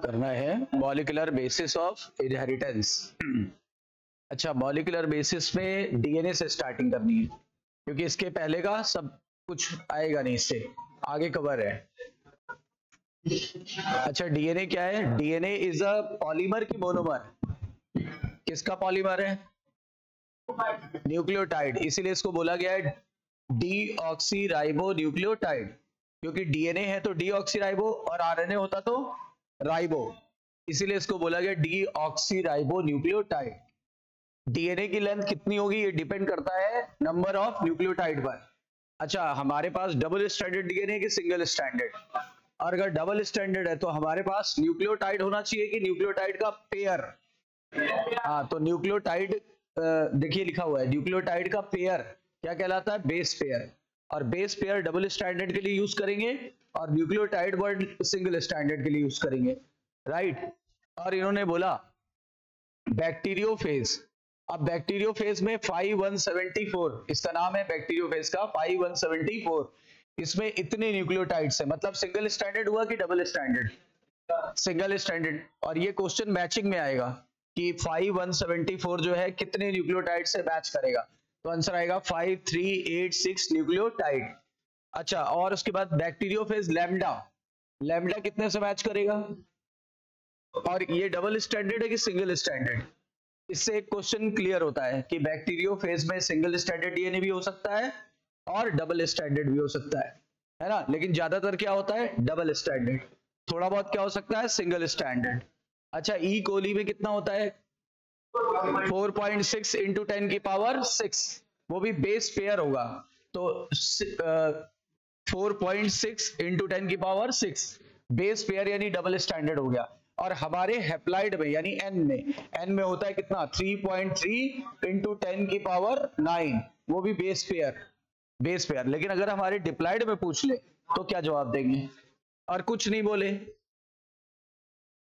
करना है molecular basis of inheritance. अच्छा, मॉलिक्यूलर बेसिस में डीएनए से स्टार्टिंग करनी है, क्योंकि इसके पहले का सब कुछ आएगा नहीं, इससे आगे कवर है। अच्छा, डीएनए क्या है? डीएनए इज अ पॉलीमर की मोनोमर? किसका पॉलीमर है? न्यूक्लियोटाइड, इसीलिए इसको बोला गया है डीऑक्सीराइबो न्यूक्लियोटाइड, क्योंकि डीएनए है तो डीऑक्सीराइबो और आरएनए होता तो राइबो, इसीलिए इसको बोला गया डीऑक्सीराइबो न्यूक्लियोटाइड। डीएनए की लेंथ कितनी होगी ये डिपेंड करता है नंबर ऑफ न्यूक्लियोटाइड पर। अच्छा, हमारे पास डबल स्ट्रैंडेड डीएनए की सिंगल स्ट्रैंडेड? और अगर डबल स्ट्रैंडेड है तो हमारे पास न्यूक्लियोटाइड होना चाहिए कि न्यूक्लियोटाइड का पेयर? हाँ, तो न्यूक्लियोटाइड देखिए लिखा हुआ है, न्यूक्लियोटाइड का पेयर क्या कहलाता है? Base pair. और बेस पेयर डबल स्ट्रैंडेड के लिए यूज करेंगे और न्यूक्लियोटाइड वर्ड सिंगल स्ट्रैंडेड के लिए यूज करेंगे, राइट। और इन्होंने बोला बैक्टीरियोफेज। अब बैक्टीरियोफेज में 5174, इसका नाम है बैक्टीरियोफेज का 5174। इसमें इतने न्यूक्लियोटाइड्स है, मतलब सिंगल स्ट्रैंडेड हुआ कि डबल स्ट्रैंडेड? Single stranded. और ये क्वेश्चन मैचिंग में आएगा कि 5174 जो है कितने न्यूक्लियोटाइड से मैच करेगा, तो आंसर आएगा 5386 न्यूक्लियोटाइड। अच्छा, और उसके बाद बैक्टीरियोफेज लैम्डा, लैम्डा कितने से मैच करेगा? और ये डबल स्टैंडर्ड है कि सिंगल स्टैंडर्ड? इससे एक क्वेश्चन क्लियर होता है कि बैक्टीरियोफेज में सिंगल स्टैंडर्ड डीएनए भी हो सकता है और डबल स्टैंडर्ड भी हो सकता है ना, लेकिन ज्यादातर क्या होता है? Double standard. थोड़ा बहुत क्या हो सकता है? Single standard. अच्छा, ई कोली में कितना होता है? 4.6 इंटू 10 की पावर 6, वो भी बेस पेयर होगा, तो 4.6 इंटू 10 की पावर 6 बेस पेयर यानी डबल स्टैंडर्ड हो गया। और हमारे हेप्लाइड में यानी एन में होता है कितना? 3.3 इंटू 10 की पावर 9, वो भी बेस पेयर, बेस पेयर। लेकिन अगर हमारे डिप्लाइड में पूछ ले तो क्या जवाब देंगे? और कुछ नहीं बोले,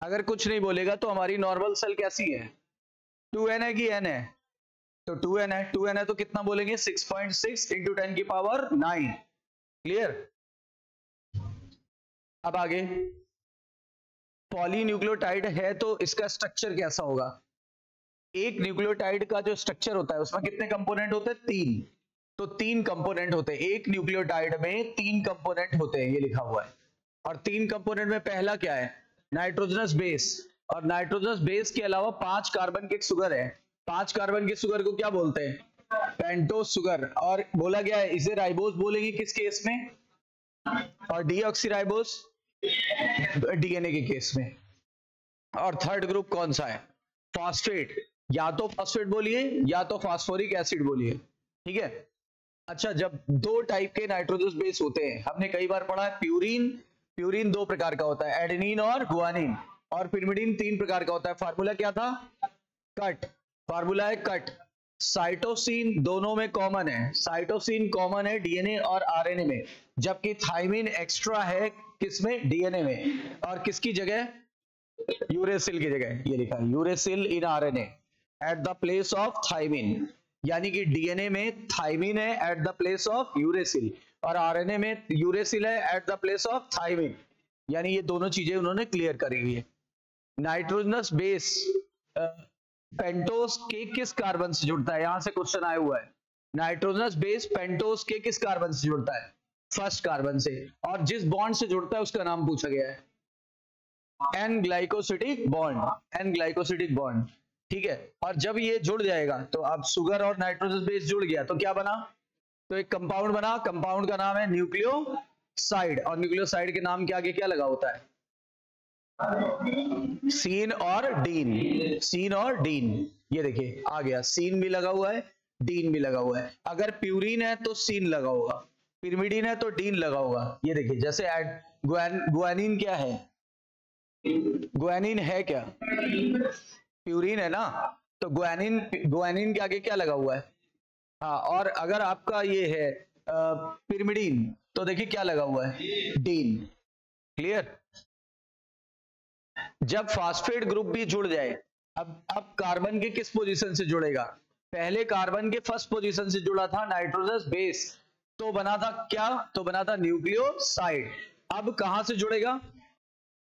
अगर कुछ नहीं बोलेगा तो हमारी नॉर्मल सेल कैसी है? 2n है कि n है? तो 2n है, 2n है तो कितना बोलेंगे? 6.6 इंटू 10 की पावर 9। क्लियर? अब आगे, पॉलीन्यूक्लियोटाइड है तो इसका स्ट्रक्चर कैसा होगा? एक न्यूक्लियोटाइड का जो स्ट्रक्चर होता है उसमें कितने कंपोनेंट होते हैं? 3। तो 3 कंपोनेंट होते हैं एक न्यूक्लियोटाइड में, 3 कंपोनेंट होते हैं, ये लिखा हुआ है। और 3 कंपोनेंट में पहला क्या है? Nitrogenous base. और नाइट्रोजनस बेस के अलावा 5 कार्बन के शुगर है। 5 कार्बन के शुगर को क्या बोलते हैं? Pentose sugar. और बोला गया है इसे राइबोस बोलेंगे किस केस में? और डीऑक्सीराइबोस डीएनए के केस में। और थर्ड ग्रुप कौन सा है? फॉस्फेट। या तो फॉस्फेट बोलिए या तो फास्फोरिक एसिड बोलिए, ठीक है। अच्छा, जब 2 टाइप के नाइट्रोजनस बेस होते हैं, हमने कई बार पढ़ा है प्यूरिन। प्यूरिन 2 प्रकार का होता है, एडेनिन और गुआनिन। और पिरिमिडिन 3 प्रकार का होता है। फार्मूला क्या था? कट। फार्मूला है कट। साइटोसिन दोनों में कॉमन है, साइटोसिन कॉमन है डीएनए और आरएनए में, जबकि थाइमिन एक्स्ट्रा है किसमें? डीएनए में। और किसकी जगह? यूरेसिल की जगह, ये लिखा है uracil in RNA at the place of thymine. यानी कि डीएनए में थाइमिन है at the place of uracil और आरएनए में यूरेसिल है at the place of thymine. यानी ये दोनों चीजें उन्होंने क्लियर करी हुई है। नाइट्रोजनस बेस पेंटोस के किस कार्बन से जुड़ता है? यहां से क्वेश्चन आया हुआ है। नाइट्रोजनस बेस पेंटोस के किस कार्बन से जुड़ता है? फर्स्ट कार्बन से। और जिस बॉन्ड से जुड़ता है उसका नाम पूछा गया है, N glycosidic bond. N glycosidic bond, ठीक है। और जब ये जुड़ जाएगा तो अब शुगर और नाइट्रोजनस बेस जुड़ गया तो क्या बना? तो एक कंपाउंड बना। कंपाउंड का नाम है न्यूक्लियोसाइड। और न्यूक्लियोसाइड के नाम के आगे क्या लगा होता है? सीन और डीन। सीन और डीन, ये देखिए आ गया, सीन भी लगा हुआ है, डीन भी लगा हुआ है। अगर प्यूरिन है तो सीन लगा होगा, पिरिमिडिन है तो डीन लगा होगा। ये देखिए, जैसे गुआनिन क्या है? गुआनिन है क्या? प्यूरिन है ना, तो गुआनिन के आगे क्या लगा हुआ है? हाँ, और अगर आपका ये है पिरिमिडिन तो देखिए क्या लगा हुआ है? डीन। क्लियर? जब फास्फेट ग्रुप भी जुड़ जाए, अब कार्बन के किस पोजीशन से जुड़ेगा? पहले कार्बन के फर्स्ट पोजीशन से जुड़ा था नाइट्रोजनस बेस, तो बना था क्या? तो बना था न्यूक्लियोसाइड। अब कहां से जुड़ेगा?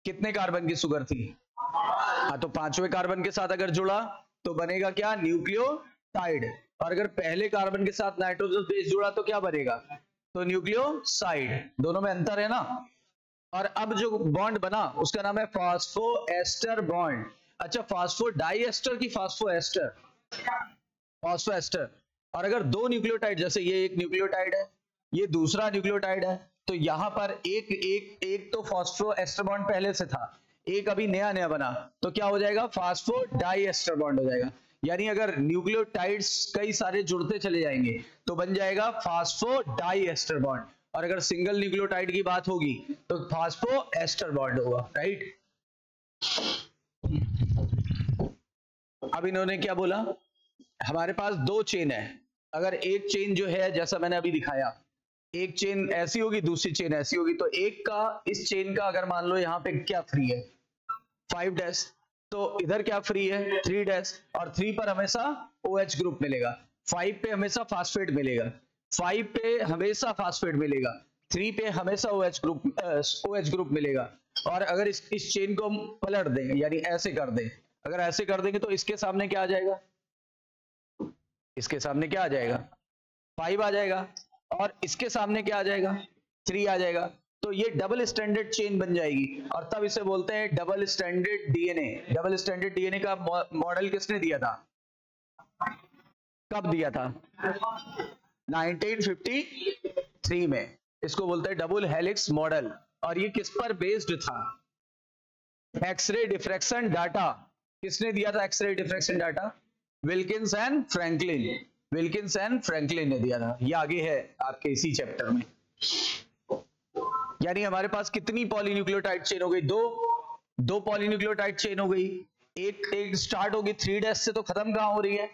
कितने कार्बन की शुगर थी? हाँ, तो पांचवें कार्बन के साथ अगर जुड़ा तो बनेगा क्या? न्यूक्लियोटाइड। और अगर पहले कार्बन के साथ नाइट्रोजन बेस जुड़ा तो क्या बनेगा? तो न्यूक्लियोसाइड। दोनों में अंतर है ना। और अब जो बॉन्ड बना उसका नाम है फॉस्फोएस्टर बॉन्ड। अच्छा, फास्फो डाइएस्टर की फास्फोएस्टर? फास्फोएस्टर। और अगर दो न्यूक्लियोटाइड, जैसे ये एक न्यूक्लियोटाइड है, ये दूसरा न्यूक्लियोटाइड है, तो यहां पर एक एक एक तो फास्फोएस्टर बॉन्ड पहले से था, एक अभी नया नया बना, तो क्या हो जाएगा? फास्फो डाइएस्टर बॉन्ड हो जाएगा। यानी अगर न्यूक्लियोटाइड्स कई सारे जुड़ते चले जाएंगे तो बन जाएगा फास्फो डाइएस्टर बॉन्ड। और अगर सिंगल न्यूक्लियोटाइड की बात होगी तो फास्फोएस्टर बॉन्ड होगा, राइट। अब इन्होंने क्या बोला? हमारे पास दो चेन है। अगर एक चेन जो है, जैसा मैंने अभी दिखाया, एक चेन ऐसी होगी, दूसरी चेन ऐसी होगी, तो एक का, इस चेन का अगर मान लो यहाँ पे क्या फ्री है? 5 डैश, तो इधर क्या फ्री है? 3 डैश। और 3 पर हमेशा OH ग्रुप मिलेगा, 5 पे हमेशा फास्फेट मिलेगा, 5 पे हमेशा फास्फेट मिलेगा, 3 पे हमेशा OH ग्रुप मिलेगा। और अगर इस चेन को हम पलट दें, यानी ऐसे कर दें, अगर ऐसे कर देंगे तो इसके सामने क्या आ जाएगा? इसके सामने क्या आ जाएगा? 5 आ जाएगा। और इसके सामने क्या आ जाएगा? 3 आ जाएगा। तो ये डबल स्टैंडर्ड चेन बन जाएगी और तब इसे बोलते हैं double standard DNA. Double standard DNA का मॉडल किसने दिया था? कब दिया था? 1953 में। इसको बोलते हैं डबल हेलिक्स मॉडल। और ये किस पर बेस्ड था? X-ray diffraction data. किसने दिया था X-ray diffraction data? Wilkins and Franklin. Wilkins and Franklin ने दिया था। ये आगे है आपके इसी चैप्टर में। यानी हमारे पास कितनी पॉलीन्यूक्लियोटाइड चेन हो गई? दो पॉलीन्यूक्लियोटाइड चेन हो गई। एक स्टार्ट होगी 3 डैश से तो खत्म कहां हो रही है,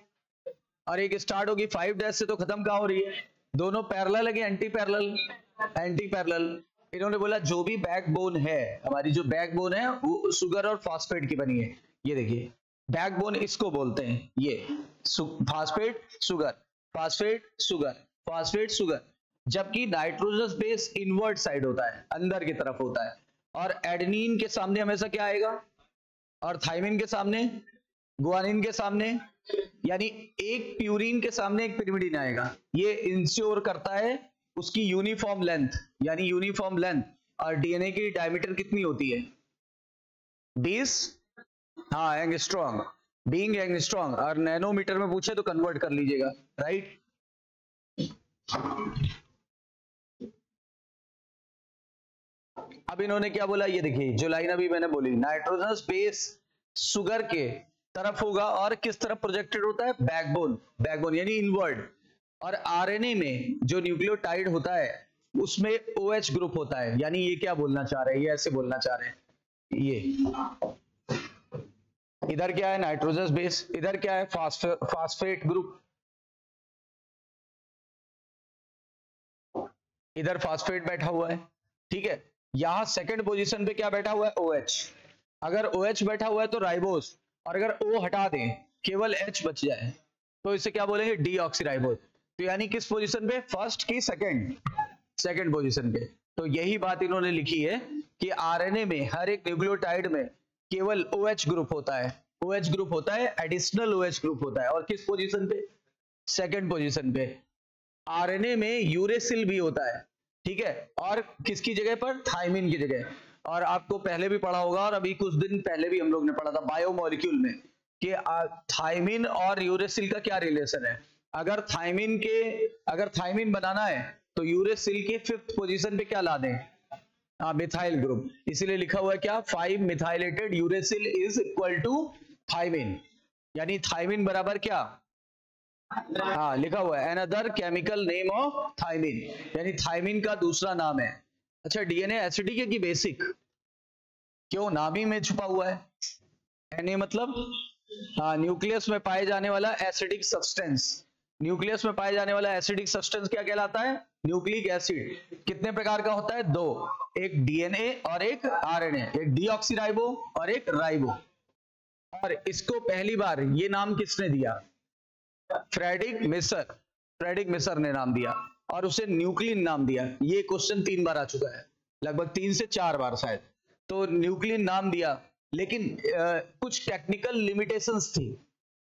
और एक स्टार्ट होगी 5 डैश से तो खत्म कहां हो रही है? दोनों पैरेलल है कि एंटी पैरेलल? Anti parallel. इन्होंने बोला जो भी बैकबोन है, हमारी जो बैकबोन है वो शुगर और फास्फेट की बनी है। ये देखिए बैकबोन इसको बोलते हैं, ये phosphate sugar, phosphate sugar, phosphate sugar. जबकि नाइट्रोजनस बेस इनवर्ट साइड होता है, अंदर की तरफ होता है। और एडेनिन के सामने हमेशा क्या आएगा? और थाइमिन के सामने, गुआनिन के सामने, यानी एक प्यूरिन के सामने एक पिरिमिडिन आएगा। ये इंश्योर करता है उसकी यूनिफॉर्म लेंथ, यानी यूनिफॉर्म लेंथ। और डीएनए की डायमीटर कितनी होती है? 20 एंगस्ट्रॉम, बीइंग एंगस्ट्रॉम। और नैनोमीटर में पूछे तो कन्वर्ट कर लीजिएगा, राइट। अब इन्होंने क्या बोला? ये देखिए जो लाइन अभी मैंने बोली, नाइट्रोजनस बेस शुगर के तरफ होगा और किस तरफ प्रोजेक्टेड होता है? बैकबोन, बैकबोन यानी इनवर्ड। और आरएनए में जो न्यूक्लियोटाइड होता है उसमें OH ग्रुप होता है। यानी ये क्या बोलना चाह रहे हैं? ये ऐसे बोलना चाह रहे हैं, ये इधर क्या है? नाइट्रोजनस बेस, इधर क्या है? फास्फेट ग्रुप, इधर फास्फेट बैठा हुआ है, ठीक है। यहां सेकंड पोजीशन पे क्या बैठा हुआ है? OH। अगर OH बैठा हुआ है तो राइबोस, और अगर O हटा दें केवल H बच जाए तो इसे क्या बोलेंगे? डीऑक्सीराइबोस। तो यानी किस पोजीशन पे? फर्स्ट की सेकंड पोजीशन पे। तो यही बात इन्होंने लिखी है कि आरएनए में हर एक न्यूक्लियोटाइड में केवल OH ग्रुप होता है, OH ग्रुप होता है, एडिशनल OH ग्रुप होता है। और किस पोजीशन पे? सेकंड पोजीशन पे। आरएनए में यूरेसिल भी होता है, ठीक है। और किसकी जगह पर? थाइमिन की जगह। और आपको पहले भी पढ़ा होगा, और अभी कुछ दिन पहले भी हम लोग ने पढ़ा था बायोमोलिक्यूल में, कि थाइमिन और यूरेसिल का क्या रिलेशन है। अगर थाइमिन बनाना है तो यूरेसिल के 5th पोजीशन पे क्या ला दें? Methyl group. इसीलिए लिखा हुआ है क्या? 5 methylated uracil is equal to thymine. यानी थाइमिन बराबर क्या? लिखा हुआ है another chemical name of thymine, यानी थाइमिन का दूसरा नाम है। अच्छा, डीएनए एसिडिक है कि बेसिक? क्यों? नाम ही में छुपा हुआ है। Na मतलब न्यूक्लियस में पाए जाने वाला एसिडिक सब्सटेंस। न्यूक्लियस में पाए जाने वाला एसिडिक सब्सटेंस क्या कहलाता है? Nucleic acid. कितने प्रकार का होता है? 2, एक डीएनए और एक आरएनए, एक डीऑक्सीराइबो और एक राइबो। और इसको पहली बार ये नाम किसने दिया? फ्रेडरिक मिसर ने नाम दिया, और उसे न्यूक्लिन नाम दिया। ये क्वेश्चन 3 बार आ चुका है, लगभग 3 से 4 बार शायद। तो न्यूक्लियन नाम दिया, लेकिन कुछ टेक्निकल लिमिटेशंस थी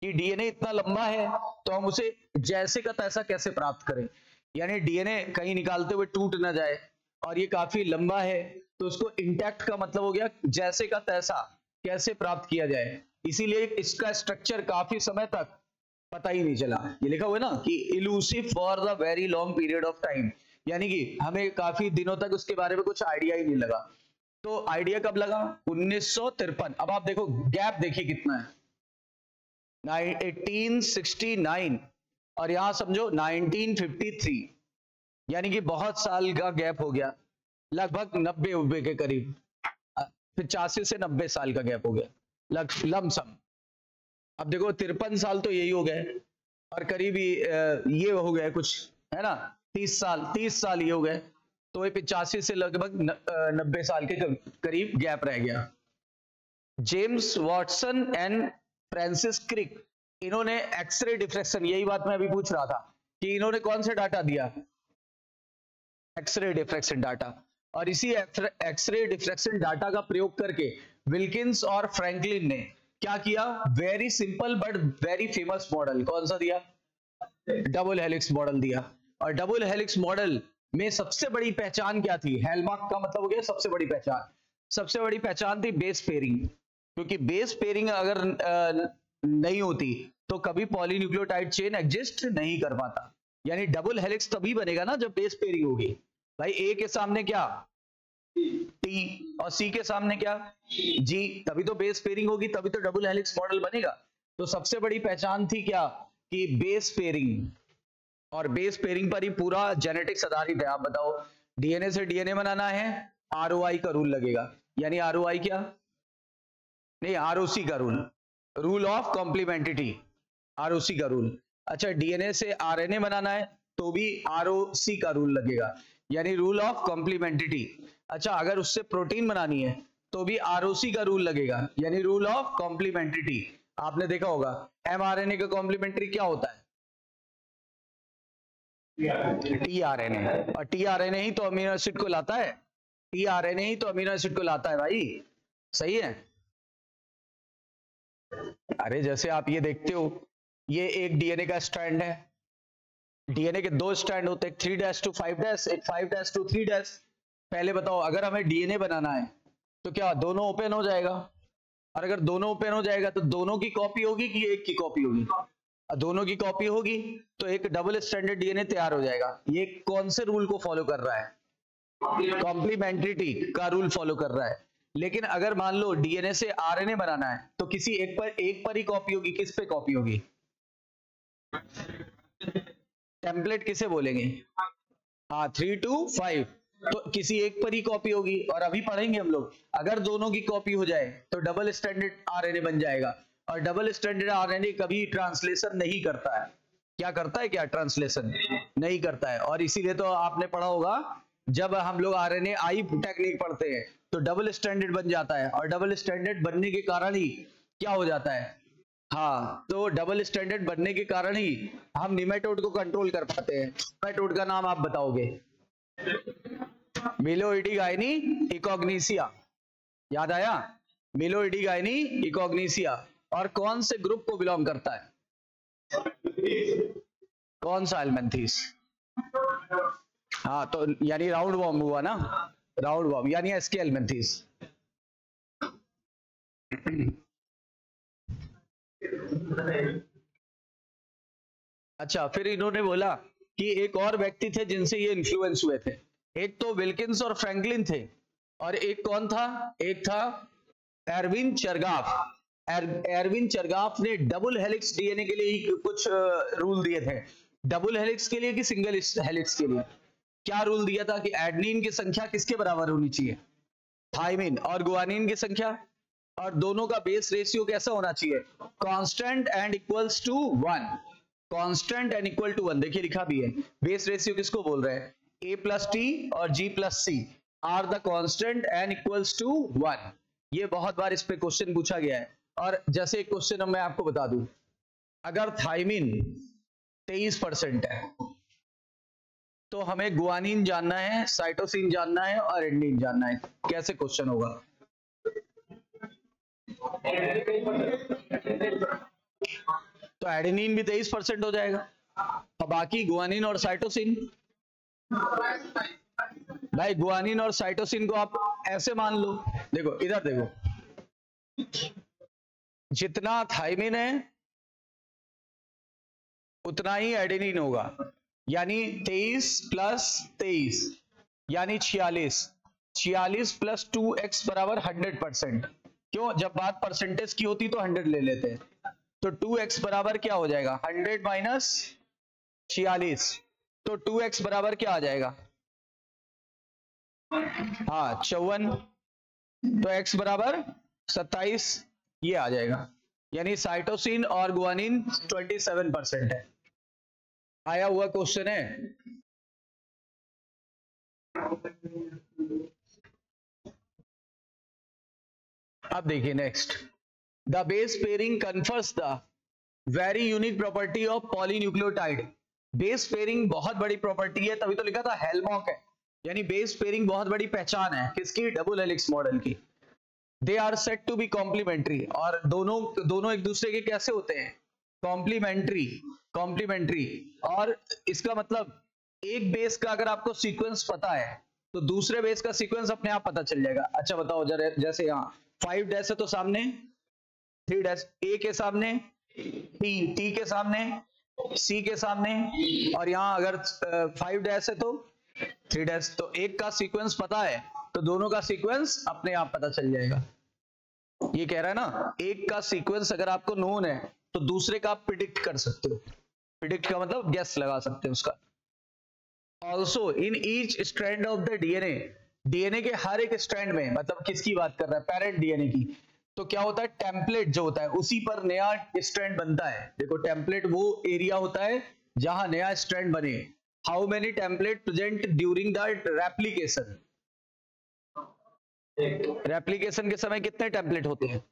कि डीएनए इतना लंबा है तो हम उसे जैसे का तैसा कैसे प्राप्त करें, यानी डीएनए कहीं निकालते हुए टूट ना जाए, और ये काफी लंबा है तो उसको इंटैक्ट का मतलब हो गया जैसे का तैसा कैसे प्राप्त किया जाए। इसीलिए इसका स्ट्रक्चर काफी समय तक पता ही नहीं चला। ये लिखा हुआ है ना कि elusive for the very long period of time, यानी कि हमें काफी दिनों तक उसके बारे में कुछ आइडिया ही नहीं लगा। तो आइडिया कब लगा? 1953। अब आप देखो गैप देखिए कितना है, 1869 और यहां समझो 1953, यानी कि बहुत साल का गैप हो गया, लगभग 90 के करीब, 85 से 90 साल का गैप हो गया लमसम। अब देखो 53 साल तो यही हो गए, और करीब ये हो गए कुछ, है ना, 30 साल ये हो गए, तो ये 85 से लगभग 90 साल के करीब गैप रह गया। James Watson and Francis Crick, इन्होंने एक्सरे डिफ्रैक्शन, यही बात मैं अभी पूछ रहा था कि इन्होंने कौन सा डाटा दिया? X-ray diffraction data. और इसी एक्सरे डिफ्रैक्शन डाटा का प्रयोग करके विल्किंस और फ्रैंकलिन ने क्या किया? Very simple but very famous model, कौन सा दिया? डबल हेलिक्स मॉडल दिया। और डबल हेलिक्स मॉडल में सबसे बड़ी पहचान क्या थी? हेलमार्क का मतलब हो गया सबसे बड़ी पहचान। सबसे बड़ी पहचान थी बेस पेयरिंग, क्योंकि बेस पेयरिंग अगर नहीं होती तो कभी पॉलीन्यूक्लियोटाइड चेन एग्जिस्ट नहीं कर पाता। यानी डबल हेलिक्स तभी बनेगा ना जब बेस पेयरिंग होगी। भाई ए के सामने क्या? टी, और सी के सामने क्या? जी, तभी तो बेस पेयरिंग होगी, तभी तो डबल हेलिक्स मॉडल बनेगा। तो सबसे बड़ी पहचान थी क्या? कि बेस पेयरिंग, और बेस पेयरिंग पर ही पूरा जेनेटिक्स आधारित है। आप बताओ, डीएनए से डीएनए बनाना है, आरओआई का रूल लगेगा, यानी आरओआई क्या नहीं, आरओसी का रूल, रूल ऑफ कॉम्प्लीमेंट्रिटी, आरओसी का रूल। अच्छा, डीएनए से आरएनए बनाना है तो भी आरओसी का रूल लगेगा, यानी रूल ऑफ कॉम्प्लीमेंट्रिटी। अच्छा, अगर उससे प्रोटीन बनानी है तो भी आरओसी का रूल लगेगा, यानी रूल ऑफ कॉम्प्लीमेंट्रिटी। आपने देखा होगा एमआरएनए का कॉम्प्लीमेंट्री क्या होता है? टीआरएनए, और टीआरएनए ही तो अमीनो एसिड को लाता है, टीआरएनए ही तो अमीनो एसिड को लाता है भाई, सही है। अरे जैसे आप ये देखते हो, ये एक डीएनए का स्ट्रैंड है, डीएनए के दो स्ट्रैंड होते हैं, 3' to 5', एक 5' to 3'। पहले बताओ, अगर हमें डीएनए बनाना है तो क्या दोनों ओपन हो जाएगा? और अगर दोनों ओपन हो जाएगा तो दोनों की कॉपी होगी कि एक की कॉपी होगी? दोनों की कॉपी होगी तो एक डबल स्ट्रैंडेड डीएनए तैयार हो जाएगा। ये कौन से रूल को फॉलो कर रहा है? कॉम्प्लीमेंट्रिटी का रूल फॉलो कर रहा है। लेकिन अगर मान लो डीएनए से आरएनए बनाना है तो किसी एक पर ही कॉपी होगी, किस पे कॉपी होगी? टेम्पलेट किसे बोलेंगे? हाँ, 3 to 5, तो किसी एक पर ही कॉपी होगी। और अभी पढ़ेंगे हम लोग, अगर दोनों की कॉपी हो जाए तो डबल स्ट्रैंडेड आरएनए बन जाएगा। और डबल स्ट्रैंडेड आरएनए कभी ट्रांसलेशन नहीं करता है। क्या करता है? क्या ट्रांसलेशन नहीं करता है। और इसीलिए तो आपने पढ़ा होगा, जब हम लोग आरएनए आई टेक्निक पढ़ते हैं तो डबल स्ट्रैंडेड बन जाता है, और डबल स्ट्रैंडेड बनने के कारण ही क्या हो जाता है? हाँ, तो डबल स्टैंडर्ड बनने के कारण ही हम निमेटोड को कंट्रोल कर पाते हैं। निमेटोड का नाम आप बताओगे? मिलोइडीगाइनी इकोग्नीसिया, याद आया? मिलोइडीगाइनी इकोग्नीसिया। और कौन से ग्रुप को बिलोंग करता है? कौन सा? एल्मेंथीस। हाँ, तो यानी राउंड वॉर्म हुआ ना, राउंड वॉर्म यानी एस्के एल्मेंथीस। अच्छा, फिर इन्होंने बोला कि एक और व्यक्ति थे जिनसे ये इन्फ्लुएंस हुए थे। एक तो विल्किंस और फ्रैंकलिन थे, और एक कौन था? एक था एरविन चरगाफ। एरविन चरगाफ ने डबल हेलिक्स डीएनए के लिए ही कुछ रूल दिए थे। डबल हेलिक्स के लिए कि सिंगल हेलिक्स के लिए? क्या रूल दिया था? कि एडेनिन की संख्या किसके बराबर होनी चाहिए? थाइमिन। और गुआनिन की संख्या, और दोनों का बेस रेशियो कैसा होना चाहिए? Constant and equals to 1। Constant and equal to 1, देखिए लिखा भी है। बेस रेशियो किसको बोल रहे हैं? A+T और G+C are the constant and equals to 1। ये बहुत बार इस पे क्वेश्चन पूछा गया है। और जैसे एक क्वेश्चन मैं आपको बता दूं, अगर थाइमिन 23% है तो हमें गुआनिन जानना है, साइटोसिन जानना है और एडेनिन जानना है। कैसे क्वेश्चन होगा? तो एडेनिन भी 23% हो जाएगा, और बाकी गुआनिन और साइटोसिन। भाई गुआनिन और साइटोसिन को आप ऐसे मान लो, देखो इधर देखो, जितना थाइमिन है उतना ही एडेनिन होगा, यानी 23 प्लस 23 यानी 46, 46 प्लस 2x बराबर 100%। क्यों, जब बात परसेंटेज की होती तो 100 ले लेते हैं, तो 2x बराबर क्या हो जाएगा, 100 माइनस 46, तो 2x बराबर क्या आ जाएगा, हाँ 54, तो x बराबर 27 ये आ जाएगा, यानी साइटोसिन और गुआनिन 27% है। आया हुआ क्वेश्चन है। अब देखिए next, the base pairing confers the very unique property of polynucleotide. Base pairing बहुत बड़ी प्रॉपर्टी है, तभी तो लिखा था हेलमॉक है, यानी बेस पेयरिंग बहुत बड़ी पहचान है किसकी, डबल हेलिक्स मॉडल की। They are set to be complementary, और दोनों एक दूसरे के कैसे होते हैं, कॉम्प्लीमेंट्री, कॉम्प्लीमेंट्री। और इसका मतलब एक बेस का अगर आपको सीक्वेंस पता है तो दूसरे बेस का सीक्वेंस अपने आप पता चल जाएगा। अच्छा बताओ जरा, जैसे यहाँ 5 डैश है तो सामने 3 डैश, ए के सामने टी के सामने सी के सामने, और यहाँ अगर 5 डैश है तो 3 डैश, तो एक का सीक्वेंस पता है तो दोनों का सीक्वेंस अपने आप पता चल जाएगा। ये कह रहा है ना, एक का सीक्वेंस अगर आपको नोन है तो दूसरे का आप प्रिडिक्ट कर सकते हो, प्रिडिक्ट का मतलब गेस लगा सकते हो उसका। Also in each strand of the DNA, DNA के हर एक स्ट्रैंड में, मतलब किसकी बात कर रहा है, पेरेंट डीएनए की, तो क्या होता है, टेम्पलेट जो होता है उसी पर नया स्ट्रैंड बनता है। देखो टेम्पलेट वो एरिया होता है जहां नया स्ट्रैंड बने। How many template present during the replication, replication के समय कितने टेम्पलेट होते हैं,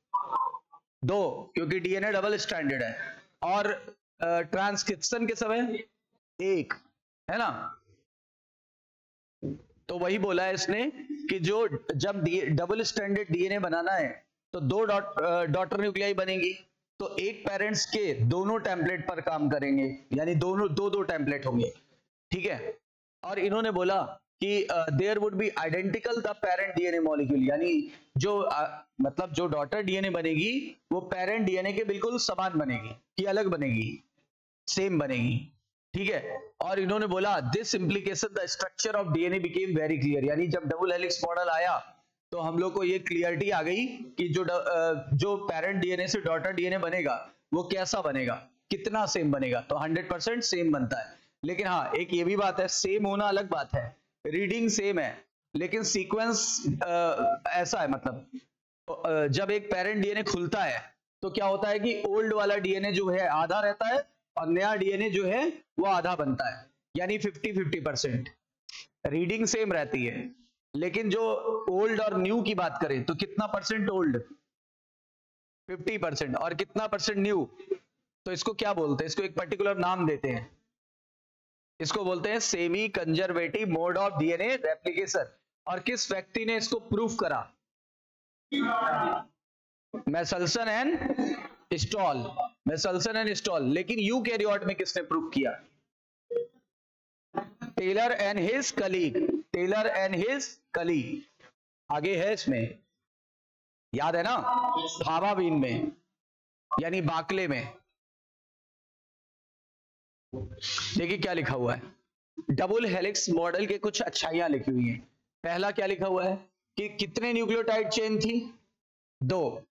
2, क्योंकि डीएनए डबल स्ट्रैंडेड है, और ट्रांसक्रिप्शन के समय 1 है ना। तो वही बोला है इसने कि जो जब डबल स्ट्रैंडेड डीएनए बनाना है तो 2 डॉटर न्यूक्लियाई बनेगी, तो एक पेरेंट्स के दोनों टेम्पलेट पर काम करेंगे, यानी दोनों दो टेम्पलेट होंगे, ठीक है। और इन्होंने बोला कि there would be identical the parent DNA molecule, यानी जो मतलब जो डॉटर डीएनए बनेगी वो पेरेंट डीएनए के बिल्कुल समान बनेगी, कि अलग बनेगी, सेम बनेगी, ठीक है। और इन्होंने बोला this implication the structure of DNA became very clear, यानी जब डबल हेलिक्स मॉडल आया तो हम लोग को ये क्लियरिटी आ गई कि जो पेरेंट डीएनए से डॉटर डीएनए बनेगा वो कैसा बनेगा, कितना सेम बनेगा, तो 100% सेम बनता है। लेकिन हाँ एक ये भी बात है, सेम होना अलग बात है, रीडिंग सेम है लेकिन सीक्वेंस ऐसा है, मतलब जब एक पेरेंट डीएनए खुलता है तो क्या होता है कि ओल्ड वाला डीएनए जो है आधा रहता है और नया डीएनए जो है वो आधा बनता है, यानी 50-50%। रीडिंग सेम रहती है, लेकिन जो ओल्ड और न्यू की बात करें तो कितना परसेंट ओल्ड, 50%, और कितना परसेंट न्यू, तो इसको क्या बोलते हैं, इसको एक पर्टिकुलर नाम देते हैं, इसको बोलते हैं semi conservative mode of DNA replication. और किस व्यक्ति ने इसको प्रूफ करा, Meselson and Stahl, Meselson and Stahl. लेकिन यूकैरियोट में किसने प्रूफ किया, Taylor and his colleague, Taylor and his colleague. आगे है इसमें, याद है ना, फावा बीन में यानी बाकले में। देखिए क्या लिखा हुआ है, डबल हेलिक्स मॉडल के कुछ अच्छाइयां लिखी हुई हैं। पहला क्या लिखा हुआ है कि कितने न्यूक्लियोटाइड चेन थी, 2,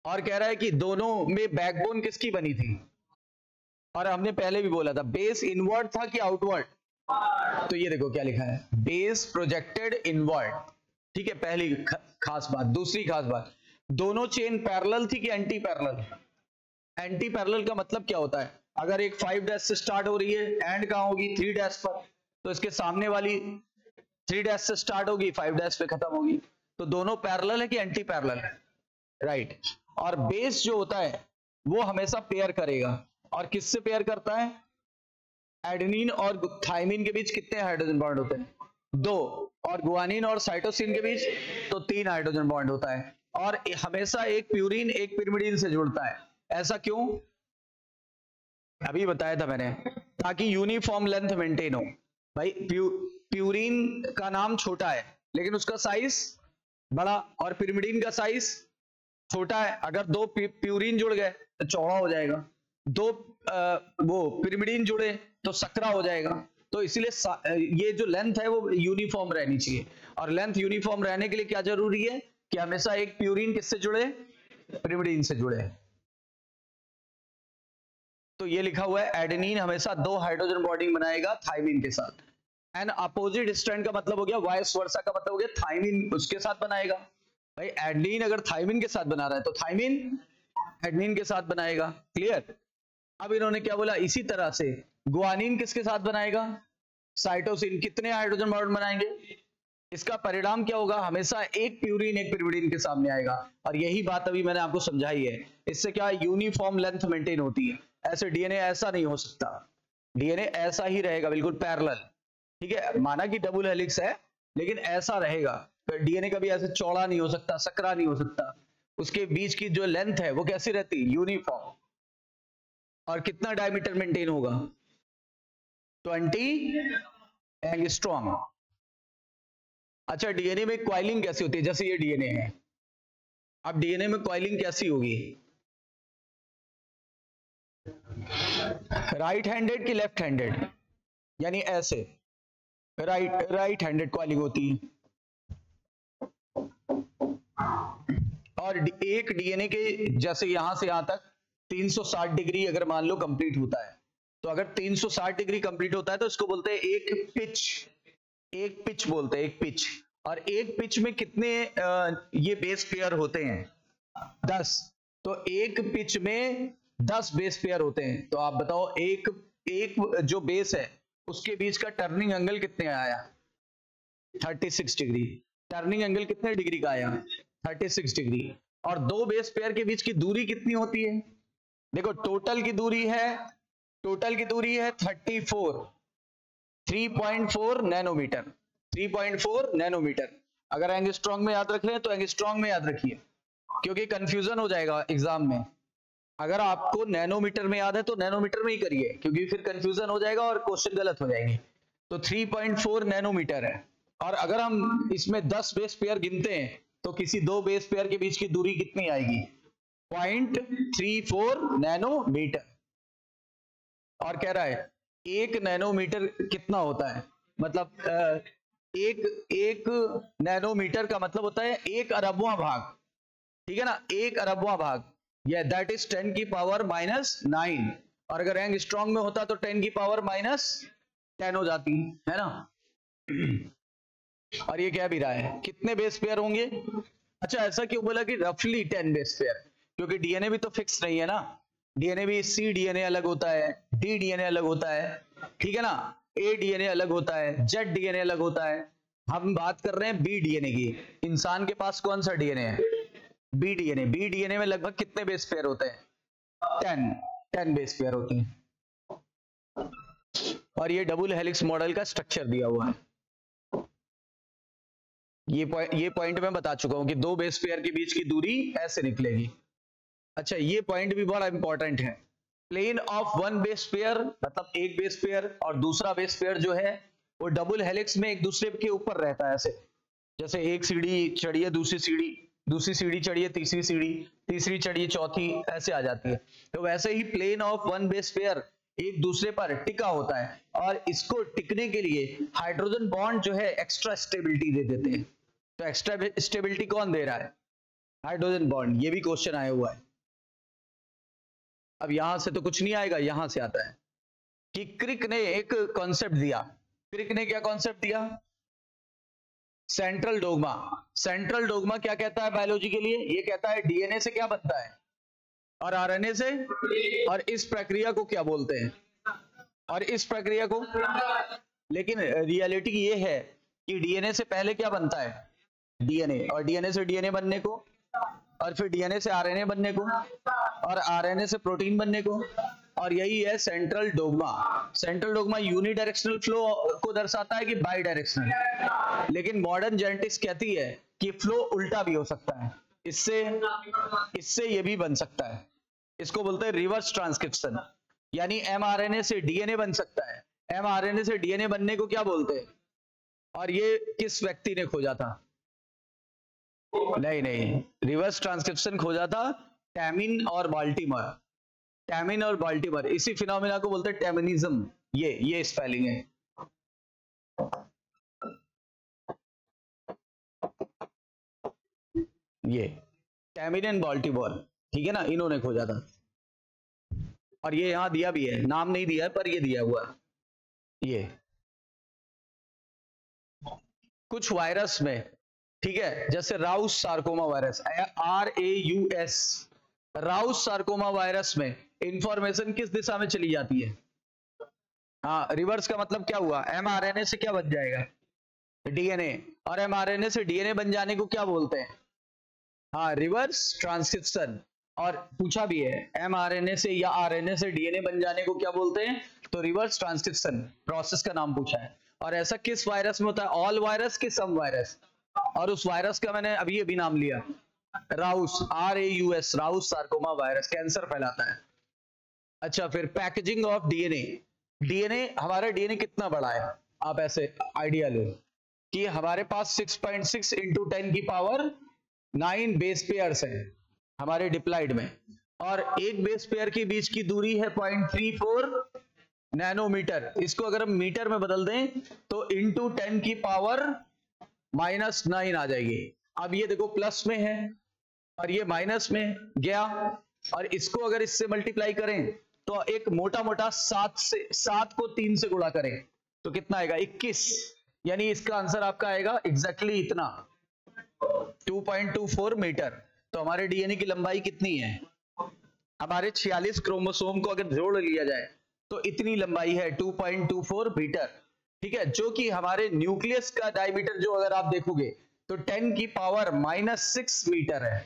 और कह रहा है कि दोनों में बैकबोन किसकी बनी थी, और हमने पहले भी बोला था बेस इनवर्ड था कि आउटवर्ड, तो ये देखो क्या लिखा है, बेस प्रोजेक्टेड इनवर्ड, ठीक है, पहली खास बात। दूसरी खास बात, दोनों चेन पैरेलल थी कि एंटी पैरेलल, एंटी पैरेलल का मतलब क्या होता है, अगर एक 5 डैश से स्टार्ट हो रही है, एंड कहां होगी 3 डैश पर, तो इसके सामने वाली 3 डैश से स्टार्ट होगी 5 डैश पे खत्म होगी, तो दोनों पैरेलल है कि एंटी पैरेलल है, राइट। और बेस जो होता है वो हमेशा पेयर करेगा, और किससे पेयर करता है, एडेनिन और थाइमिन के बीच कितने हाइड्रोजन बॉन्ड होते हैं, 2, और गुआनिन और साइटोसिन के बीच तो 3 हाइड्रोजन बॉन्ड होता है। और हमेशा एक प्यूरिन एक पिरिमिडीन से जुड़ता है। ऐसा क्यों? अभी बताया था मैंने, ताकि यूनिफॉर्म लेंथ मेंटेन हो। भाई प्यूरिन का नाम छोटा है लेकिन उसका साइज बड़ा, और पिरिमिडीन का साइज छोटा है। अगर दो प्यूरिन जुड़ गए तो चौड़ा हो जाएगा, दो वो पिरिमिडीन जुड़े तो सकरा हो जाएगा। तो इसीलिए ये जो लेंथ है वो यूनिफॉर्म रहनी चाहिए, और लेंथ यूनिफॉर्म रहने के लिए क्या जरूरी है कि हमेशा एक प्यूरिन किससे जुड़े? पिरिमिडीन से जुड़े। तो ये लिखा हुआ है एडेनिन हमेशा 2 हाइड्रोजन बॉन्डिंग बनाएगा थाइमिन के साथ। एंड अपोजिट स्ट्रैंड का मतलब हो गया वाइस वर्सा, का मतलब हो गया थाइमिन उसके साथ बनाएगा। भाई एडेनिन अगर थाइमिन के साथ बना रहा है तो थाइमिन एडेनिन के साथ बनाएगा। क्लियर? अब इन्होंने क्या बोला, इसी तरह से गुआनिन किसके साथ बनाएगा? साइटोसिन। कितने हाइड्रोजन बॉन्ड बनाएंगे? इसका परिणाम क्या होगा? हमेशा एक प्यूरिन एक पिरिमिडीन के सामने आएगा, और यही बात अभी मैंने आपको समझाई है। इससे क्या यूनिफॉर्म लेंथ मेंटेन होती है। ऐसे डीएनए ऐसा नहीं हो सकता, डीएनए ऐसा ही रहेगा बिल्कुल पैरेलल। ठीक है, माना कि डबल हेलिक्स है लेकिन ऐसा रहेगा। डीएनए कभी ऐसे चौड़ा नहीं हो सकता, सकरा नहीं हो सकता। उसके बीच की जो लेंथ है वो कैसी रहती? यूनिफॉर्म। और कितना डायमीटर मेंटेन होगा? 20 एंगस्ट्रॉम। अच्छा, डीएनए में कॉइलिंग कैसी होती है? जैसे ये डीएनए है, अब डीएनए में कॉइलिंग कैसी होगी? राइट हैंडेड कि लेफ्ट हैंडेड? यानी ऐसे राइट हैंडेड कॉइलिंग होती है। और एक डीएनए के जैसे यहां से यहां तक 360 डिग्री अगर मान लो कंप्लीट होता है, तो अगर 360 डिग्री कंप्लीट होता है तो इसको बोलते हैं एक पिच। एक पिच बोलते हैं, एक पिच। और एक पिच में कितने ये बेस पेयर होते हैं? 10। तो एक पिच में 10 बेस पेयर होते हैं। तो आप बताओ एक जो बेस है उसके बीच का टर्निंग एंगल कितने आया? 36 डिग्री। टर्निंग एंगल कितने डिग्री का आया? 36 डिग्री। और दो बेस पेयर के बीच की दूरी कितनी होती है? देखो टोटल की दूरी है 3.4 नैनोमीटर। 3.4 नैनोमीटर। अगर एंगस्ट्रॉन्ग में याद रख रहे हैं तो एंगस्ट्रॉन्ग में याद रखिए, क्योंकि कंफ्यूजन हो जाएगा एग्जाम में। अगर आपको नैनोमीटर में याद है तो नैनोमीटर में ही करिए, क्योंकि फिर कंफ्यूजन हो जाएगा और क्वेश्चन गलत हो जाएंगे। तो 3.4 नैनोमीटर है। और अगर हम इसमें 10 बेस पेयर गिनते हैं तो किसी दो बेस पेयर के बीच की दूरी कितनी आएगी? 0.34 नैनोमीटर। और कह रहा है 1 नैनोमीटर कितना होता है? मतलब एक नैनोमीटर का मतलब होता है 1 अरबवां भाग। ठीक है ना, 1 अरबवां भाग, या दैट इज 10 की पावर -9। और अगर एंगस्ट्रॉन्ग में होता तो 10 की पावर -10 हो जाती है ना। और ये क्या भी रहा है, कितने बेस पेयर होंगे? अच्छा, ऐसा क्यों बोला कि रफली 10 बेस पेयर? क्योंकि डीएनए भी तो फिक्स नहीं है ना। डीएनए भी सी डीएनए अलग होता है, डी डीएनए अलग होता है, ठीक है ना, ए डीएनए अलग होता है, जेड डीएनए अलग होता है। हम बात कर रहे हैं बी डीएनए की। इंसान के पास कौन सा डीएनए है? B DNA. बी डीएनए में लगभग कितने बेस पेयर होते हैं? 10 बेस पेयर होते हैं। और ये डबल हेलिक्स मॉडल का स्ट्रक्चर दिया हुआ है। ये पॉइंट मैं बता चुका हूं कि दो बेस पेयर के बीच की दूरी ऐसे निकलेगी। अच्छा, ये पॉइंट भी बड़ा इंपॉर्टेंट है। Plane of one base pair, मतलब एक बेस पेयर और दूसरा बेस पेयर जो है वो डबल हेलिक्स में एक दूसरे के ऊपर रहता है। ऐसे जैसे एक सीढ़ी चढ़ी है, दूसरी सीढ़ी चढ़ी है, तीसरी चढ़ी है, चौथी, ऐसे आ जाती है। तो वैसे ही plane of one base pair एक दूसरे पर टिका होता है, और इसको टिकने के लिए हाइड्रोजन बॉन्ड जो है एक्स्ट्रा स्टेबिलिटी दे देते हैं। तो एक्स्ट्रा स्टेबिलिटी कौन दे रहा है? Hydrogen bond. ये भी क्वेश्चन आया हुआ है। अब यहां से तो कुछ नहीं आएगा, यहां से आता है कि क्रिक ने एक कॉन्सेप्ट दिया। क्रिक ने क्या कॉन्सेप्ट दिया? Central dogma. सेंट्रल डोग्मा क्या कहता है बायोलॉजी के लिए? ये कहता है डीएनए से क्या बनता है और आरएनए से, और इस प्रक्रिया को क्या बोलते हैं? और इस प्रक्रिया को, लेकिन रियलिटी ये है कि डीएनए से पहले क्या बनता है? डीएनए। और डीएनए से डीएनए बनने को, और फिर डीएनए से आरएनए बनने को, और आरएनए से प्रोटीन बनने को। और यही है central dogma. Central dogma unidirectional flow को दर्शाता है कि बाई डायरेक्शनल। लेकिन मॉडर्न जेनेटिक्स कहती है कि फ्लो उल्टा भी हो सकता है। इससे ये भी बन सकता है, इसको बोलते हैं रिवर्स ट्रांसक्रिप्शन, यानी mRNA से DNA बन सकता है। mRNA से DNA बनने को क्या बोलते हैं, और ये किस व्यक्ति ने खोजा था? नहीं, रिवर्स ट्रांसक्रिप्शन खोजा था टैमिन और बाल्टीमर। टैमिन और बाल्टीमर, इसी फिनोमिना को बोलते हैं टैमिनिज्म। ये स्पेलिंग है। ये टैमिन एंड बाल्टीमोर, ठीक है ना, इन्होंने खोजा था। और ये यहां दिया भी है, नाम नहीं दिया है पर ये दिया हुआ है। ये कुछ वायरस में, ठीक है, जैसे Rouse sarcoma virus, RAUS, Rouse sarcoma virus में इंफॉर्मेशन किस दिशा में चली जाती है? हाँ, रिवर्स का मतलब क्या हुआ? mRNA से क्या बन जाएगा? DNA, और mRNA से DNA बन जाने को क्या बोलते हैं? हाँ, रिवर्स ट्रांसक्रिप्शन। और पूछा भी है mRNA से या RNA से DNA बन जाने को क्या बोलते हैं? तो रिवर्स ट्रांसक्रिप्शन प्रोसेस का नाम पूछा है। और ऐसा किस वायरस में होता है? ऑल वायरस कि सम वायरस? और उस वायरस का मैंने अभी नाम लिया, Rouse, RAUS, Rouse sarcoma virus, cancer फैलाता है। अच्छा, फिर पैकेजिंग ऑफ DNA, हमारा DNA कितना बड़ा है? आप ऐसे आइडिया लो कि हमारे पास 6.6 × 10⁹ बेस पेयर्स हैं हमारे डिप्लॉइड में, और एक बेस पेयर के बीच की दूरी है 0.34 नैनोमीटर। इसको अगर हम मीटर में बदल दें तो × 10⁻⁹ आ जाएगी। अब ये देखो प्लस में है और ये माइनस में गया, और इसको अगर इससे मल्टीप्लाई करें तो एक मोटा 7 को 3 से गुणा करें तो कितना आएगा? 21। यानी इसका आंसर आपका आएगा एग्जैक्टली इतना, 2.24 मीटर। तो हमारे डीएनए की लंबाई कितनी है? हमारे 46 क्रोमोसोम को अगर जोड़ लिया जाए तो इतनी लंबाई है, 2.24 मीटर, ठीक है, जो कि हमारे न्यूक्लियस का डायमीटर जो अगर आप देखोगे तो 10⁻⁻6 मीटर है।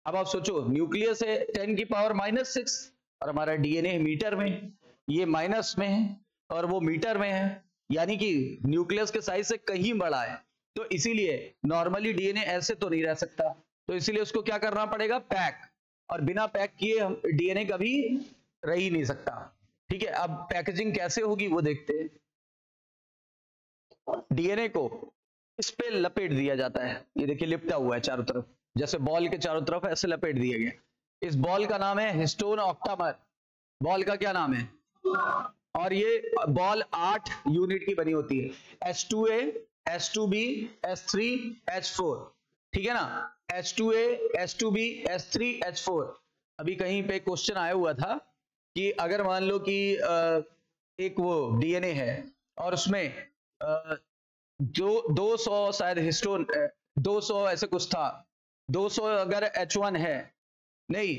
अब आप सोचो, न्यूक्लियस है 10⁻⁻6 और हमारा डीएनए मीटर में, ये माइनस में है और वो मीटर में है, यानी कि न्यूक्लियस के साइज से कहीं बड़ा है। तो इसीलिए नॉर्मली डीएनए ऐसे तो नहीं रह सकता, तो इसीलिए उसको क्या करना पड़ेगा? पैक। और बिना पैक किए हम डीएनए कभी रह ही नहीं सकता, ठीक है। अब पैकेजिंग कैसे होगी वो देखते हैं। डीएनए को इस पे लपेट दिया जाता है, ये देखिए लिपटा हुआ है चारों तरफ, जैसे बॉल के चारों तरफ ऐसे लपेट दिया गया। इस बॉल का नाम है हिस्टोन ऑक्टामर। बॉल का क्या नाम है? और ये बॉल 8 यूनिट की बनी होती है, H2A, H2B, H3, H4, ठीक है ना, H2A, H2B, H3, H4। अभी कहीं पे क्वेश्चन आया हुआ था कि अगर मान लो कि एक वो डीएनए है और उसमें जो 200 शायद हिस्टोन, 200 ऐसे कुछ था, 200 अगर H1 है, नहीं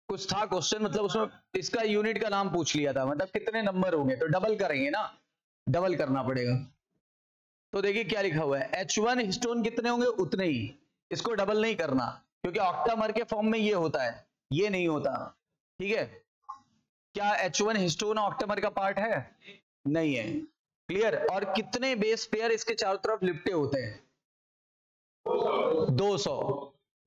कुछ था क्वेश्चन, मतलब उसमें इसका यूनिट का नाम पूछ लिया था, मतलब कितने नंबर होंगे, तो डबल करेंगे ना, डबल करना पड़ेगा। तो देखिए क्या लिखा हुआ है, H1 हिस्टोन कितने होंगे उतने ही, इसको डबल नहीं करना, क्योंकि ऑक्टामर के फॉर्म में ये होता है, ये नहीं होता, ठीक है। क्या H1 हिस्टोन ऑक्टामर का पार्ट है? नहीं है, क्लियर। और कितने बेस पेयर इसके चारों तरफ लिपटे होते हैं?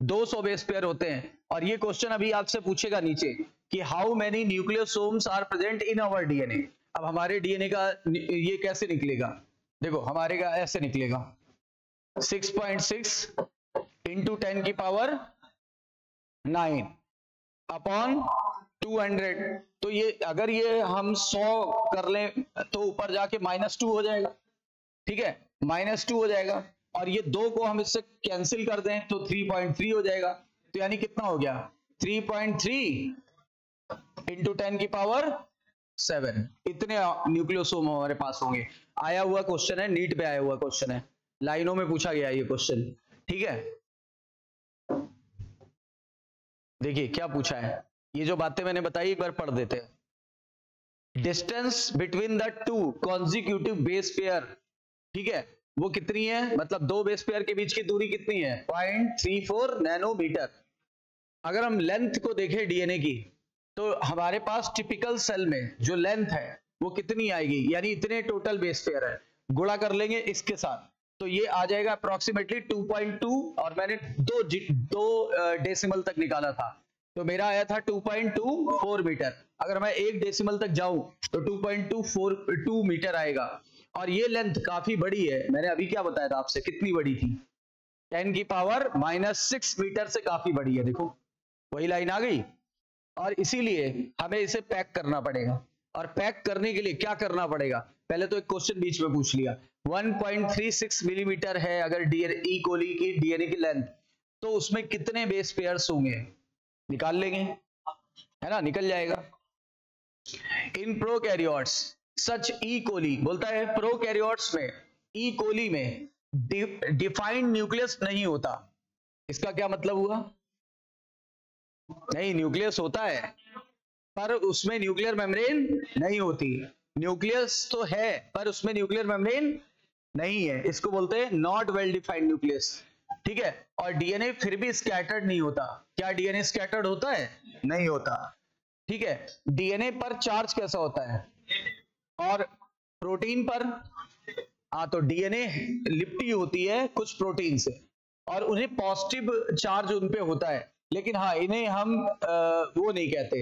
200 बेस पेयर होते हैं। और ये क्वेश्चन अभी आपसे पूछेगा नीचे कि how many nucleosomes are present in our DNA. अब हमारे डीएनए का ये कैसे निकलेगा? देखो हमारे का ऐसे निकलेगा, 6.6 × 10⁻⁹ अपॉन 200। तो ये अगर ये हम 100 कर लें तो ऊपर जाके -2 हो जाएगा, ठीक है, -2 हो जाएगा। और ये 2 को हम इससे कैंसिल कर दें तो 3.3 हो जाएगा। तो यानी कितना हो गया? 3.3 × 10⁻⁷। इतने न्यूक्लियोसोम हमारे पास होंगे। आया हुआ क्वेश्चन है, नीट पे आया हुआ क्वेश्चन है, लाइनों में पूछा गया ये क्वेश्चन, ठीक है। देखिए क्या पूछा है, ये जो बातें मैंने बताई एक बार पढ़ देते हैं। Distance between the 2 consecutive base pair, ठीक है, वो कितनी है? मतलब 2 बेस पेयर के बीच की दूरी कितनी है? 0.34 नैनोमीटर। अगर हम लेंथ को देखें डीएनए की, तो हमारे पास टिपिकल सेल में जो लेंथ है वो कितनी आएगी? यानी इतने टोटल बेस पेयर है, गुणा कर लेंगे इसके साथ, तो ये आ जाएगा अप्रोक्सीमेटली 2.2 और मैंने दो डेसिमल तक निकाला था तो मेरा आया था 2.24 मीटर। अगर मैं एक डेसिमल तक जाऊं तो 2.242 मीटर आएगा और ये लेंथ काफी बड़ी है। मैंने अभी क्या बताया था आपसे, कितनी बड़ी थी, 10 की पावर -6 मीटर से काफी बड़ी है। देखो वही लाइन आ गई और इसीलिए हमें इसे पैक करना पड़ेगा। और पैक करने के लिए क्या करना पड़ेगा, पहले तो एक क्वेश्चन बीच में पूछ लिया, 1.36 मिलीमीटर है अगर ई कोली की डीएनए की लेंथ, तो उसमें कितने बेस पेयर्स होंगे, निकाल लेंगे, है ना, निकल जाएगा। इन प्रोकैरियोट्स सच ई कोली, बोलता है प्रोकैरियोट्स में, ई कोली में डिफाइंड न्यूक्लियस नहीं होता। इसका क्या मतलब हुआ, नहीं न्यूक्लियस होता है पर उसमें न्यूक्लियर मेम्ब्रेन नहीं होती। न्यूक्लियस तो है पर उसमें न्यूक्लियर मेम्ब्रेन नहीं है, इसको बोलते हैं नॉट वेल डिफाइंड न्यूक्लियस, ठीक है। और डीएनए फिर भी स्कैटर्ड नहीं होता। क्या डीएनए स्कैटर्ड होता है, नहीं होता, ठीक है। डीएनए पर चार्ज कैसा होता है, और प्रोटीन पर, हाँ तो डीएनए लिपटी होती है कुछ प्रोटीन से और उन्हें पॉजिटिव चार्ज उन पे होता है, लेकिन हाँ इन्हें हम वो नहीं कहते,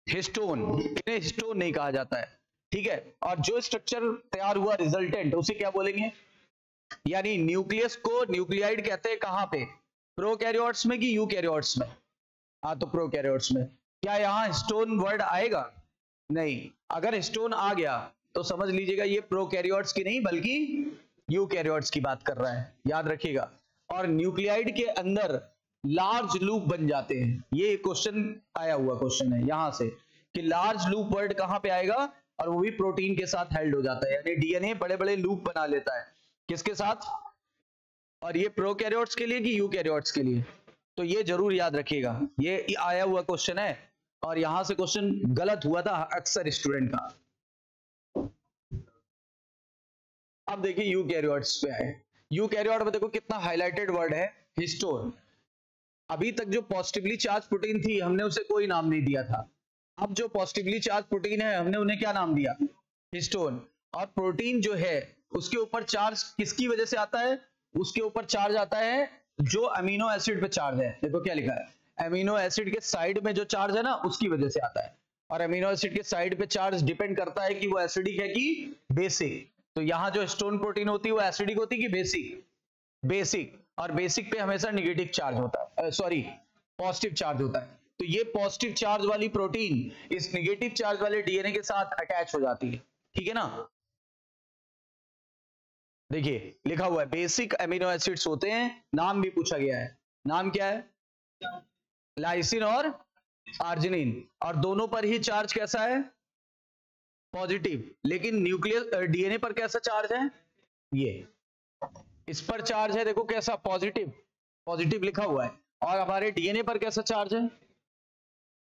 हिस्टोन, इन्हें हिस्टोन नहीं कहा जाता है, ठीक है। और जो स्ट्रक्चर तैयार हुआ रिजल्टेंट, उसे क्या बोलेंगे, यानी न्यूक्लियस को न्यूक्लियाइड कहते हैं कहां पे, प्रोकैरियोट्स में कि यूकैरियोट्स में, हाँ तो प्रोकैरियोट्स में। क्या यहां हिस्टोन वर्ड आएगा, नहीं। अगर हिस्टोन आ गया तो समझ लीजिएगा ये प्रोकैरियोट्स की नहीं बल्कि यूकैरियोट्स की बात कर रहा है, याद रखिएगा। और न्यूक्लियाइड के अंदर लार्ज लूप बन जाते हैं, ये क्वेश्चन आया हुआ क्वेश्चन है यहां से कि लार्ज लूप वर्ड कहां पे आएगा, और वो भी प्रोटीन के साथ हेल्ड हो जाता है, यानी डीएनए बड़े बड़े लूप बना लेता है, किसके साथ, और ये प्रोकैरियोट्स के लिए कि यूकैरियोट्स के लिए, तो ये जरूर याद रखिएगा, ये आया हुआ क्वेश्चन है और यहां से क्वेश्चन गलत हुआ था अक्सर स्टूडेंट का। अब देखिए यूकैरियोट्स पे आए, यूकैरियोट में देखो कितना हाईलाइटेड वर्ड है, हिस्टोन। अभी तक जो पॉजिटिवली चार्ज प्रोटीन थी हमने उसे कोई नाम नहीं दिया था, अब जो पॉजिटिवली चार्ज प्रोटीन है हमने उन्हें क्या नाम दिया, हिस्टोन। और प्रोटीन जो है उसके ऊपर चार्ज किसकी वजह से आता है, उसके ऊपर चार्ज आता है जो अमीनो एसिड पे चार्ज है, देखो क्या लिखा है, अमीनो एसिड के साइड में जो चार्ज है ना उसकी वजह से आता है। और अमीनो एसिड के साइड पे चार्ज डिपेंड करता है कि वो एसिडिक है कि बेसिक। तो यहाँ जो हिस्टोन प्रोटीन होती है वो एसिडिक होती है कि बेसिक, बेसिक। और बेसिक पे हमेशा निगेटिव चार्ज होता है, सॉरी पॉजिटिव चार्ज होता है। तो ये पॉजिटिव चार्ज वाली प्रोटीन इस निगेटिव चार्ज वाले डीएनए के साथ अटैच हो जाती है, ठीक है ना। देखिए लिखा हुआ है बेसिक अमीनो एसिड्स होते हैं, नाम भी पूछा गया है, नाम क्या है, लाइसिन और आर्जिनिन, और दोनों पर ही चार्ज कैसा है, पॉजिटिव। लेकिन न्यूक्लियस डीएनए पर कैसा चार्ज है, ये इस पर चार्ज है, देखो कैसा, पॉजिटिव, पॉजिटिव लिखा हुआ है। और हमारे डीएनए पर कैसा चार्ज है,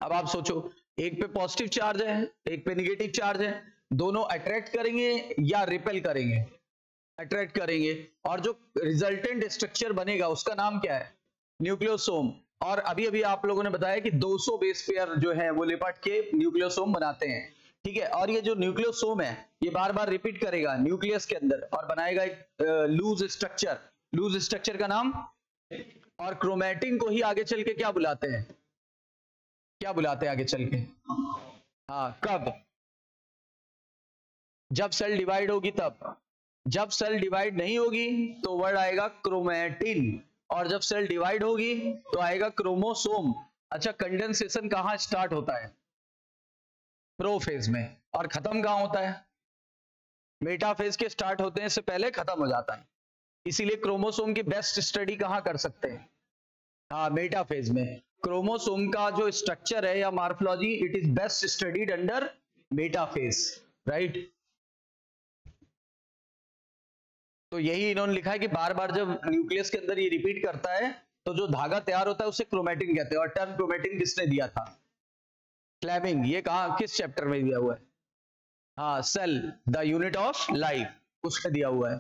अब आप सोचो, एक पे पॉजिटिव चार्ज है एक पे निगेटिव चार्ज है, दोनों अट्रैक्ट करेंगे या रिपेल करेंगे, अट्रैक्ट करेंगे। और जो रिजल्टेंट स्ट्रक्चर बनेगा उसका नाम क्या है, न्यूक्लियोसोम। और अभी अभी आप लोगों ने बताया कि 200 बेस पेयर जो है वो लिपट के न्यूक्लियोसोम बनाते हैं, ठीक है। और ये जो न्यूक्लियोसोम है ये बार बार रिपीट करेगा न्यूक्लियस के अंदर और बनाएगा एक लूज स्ट्रक्चर, लूज स्ट्रक्चर का नाम। और क्रोमैटिन को ही आगे चल के क्या बुलाते हैं, क्या बुलाते हैं आगे चल के, हाँ कब, जब सेल डिवाइड होगी तब। जब सेल डिवाइड नहीं होगी तो वर्ड आएगा क्रोमैटिन, और जब सेल डिवाइड होगी तो आएगा क्रोमोसोम। अच्छा कंडेंसेशन कहां स्टार्ट होता है, प्रोफेज में, और खत्म कहां होता है, मेटाफेज के स्टार्ट होते हैं इससे पहले खत्म हो जाता है। इसीलिए क्रोमोसोम की बेस्ट स्टडी कहां कर सकते हैं, हाँ मेटाफेज में। क्रोमोसोम का जो स्ट्रक्चर है या morphology it is best studied under metaphase, right. तो यही इन्होंने लिखा है कि बार बार जब न्यूक्लियस के अंदर ये रिपीट करता है तो जो धागा तैयार होता है उसे क्रोमैटिन कहते हैं। और टर्म क्रोमैटिन किसने दिया था, फ्लेमिंग। ये कहां किस चैप्टर में दिया हुआ है, हाँ cell the unit of life, उसमें दिया हुआ है।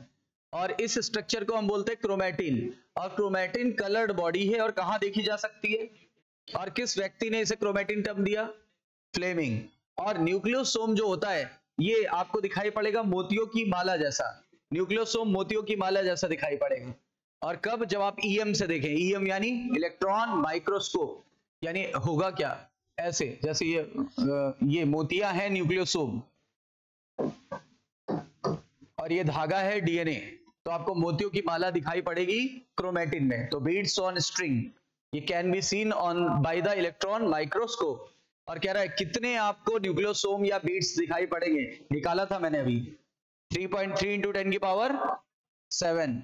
और इस स्ट्रक्चर को हम बोलते हैं क्रोमैटिन। और क्रोमैटिन कलर्ड बॉडी है और कहां देखी जा सकती है, और किस व्यक्ति ने इसे क्रोमैटिन टर्म दिया, फ्लेमिंग। और न्यूक्लियोसोम जो होता है ये आपको दिखाई पड़ेगा मोतियों की माला जैसा, न्यूक्लियोसोम मोतियों की माला जैसा दिखाई पड़ेगा। और कब? जब आप ईएम से देखें, ईएम यानी इलेक्ट्रॉन माइक्रोस्कोप, यानी होगा क्या ऐसे, जैसे ये मोतियां हैं न्यूक्लियोसोम और ये धागा है डीएनए, तो आपको मोतियों की माला दिखाई पड़ेगी क्रोमेटिन में। तो बीड्स ऑन स्ट्रिंग, ये can be seen on by the electron microscope. और कह रहा है कितने आपको न्यूक्लियोसोम या बीड्स दिखाई पड़ेंगे, निकाला था मैंने अभी, 3.3 इंटू 10 की पावर 7।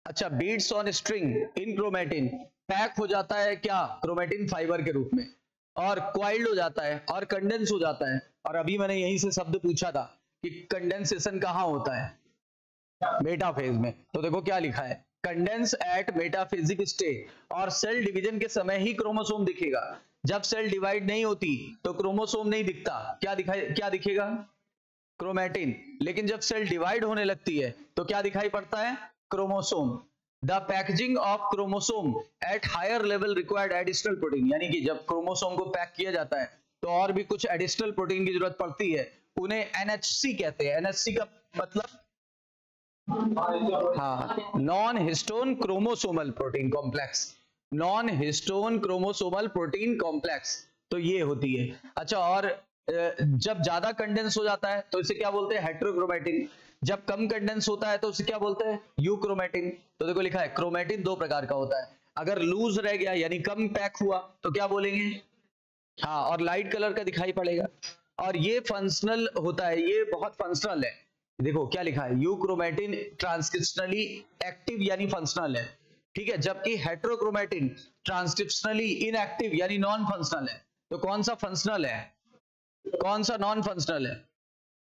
अच्छा, beads on string in chromatin, pack हो जाता है क्या क्रोमेटिन फाइबर के रूप में, और क्वाइल्ड हो जाता है और कंडेंस हो जाता है। और अभी मैंने यहीं से शब्द पूछा था कि कंडेंसेशन कहां होता है, मेटाफेज में। तो देखो क्या लिखा है, कंडेंस एट मेटाफेजिक स्टेज, और सेल डिवीजन के समय ही क्रोमोसोम दिखेगा। जब सेल डिवाइड नहीं होती तो क्रोमोसोम नहीं दिखता, क्या दिखेगा? क्रोमेटिन। लेकिन जब सेल डिवाइड होने लगती है तो क्या दिखाई पड़ता है? Chromosome. The packaging of chromosome at higher level required additional protein, यानी कि जब क्रोमोसोम को पैक किया जाता है तो और भी कुछ एडिशनल प्रोटीन की जरूरत पड़ती है, उन्हें एनएचसी कहते हैं। एनएचसी का मतलब हाँ, non histone chromosomal protein complex, non histone chromosomal protein complex, तो ये होती है। अच्छा, और जब ज्यादा कंडेंस हो जाता है तो इसे क्या बोलते हैं? हेट्रोक्रोमेटिन। जब कम कंडेंस होता है तो उसे क्या बोलते हैं? यूक्रोमेटिन। तो देखो लिखा है क्रोमेटिन दो प्रकार का होता है, अगर लूज रह गया यानी कम पैक हुआ तो क्या बोलेंगे? हाँ, और लाइट कलर का दिखाई पड़ेगा। और ये फंक्शनल होता है, ये बहुत फंक्शनल है। देखो क्या लिखा है, यूक्रोमेटिन ट्रांसक्रिप्शनली एक्टिव यानी फंक्शनल है, ठीक है, जबकि हेट्रोक्रोमेटिन ट्रांसक्रिप्शनली इनएक्टिव यानी नॉन फंक्शनल है। तो कौन सा फंक्शनल है, कौन सा नॉन फंक्शनल है?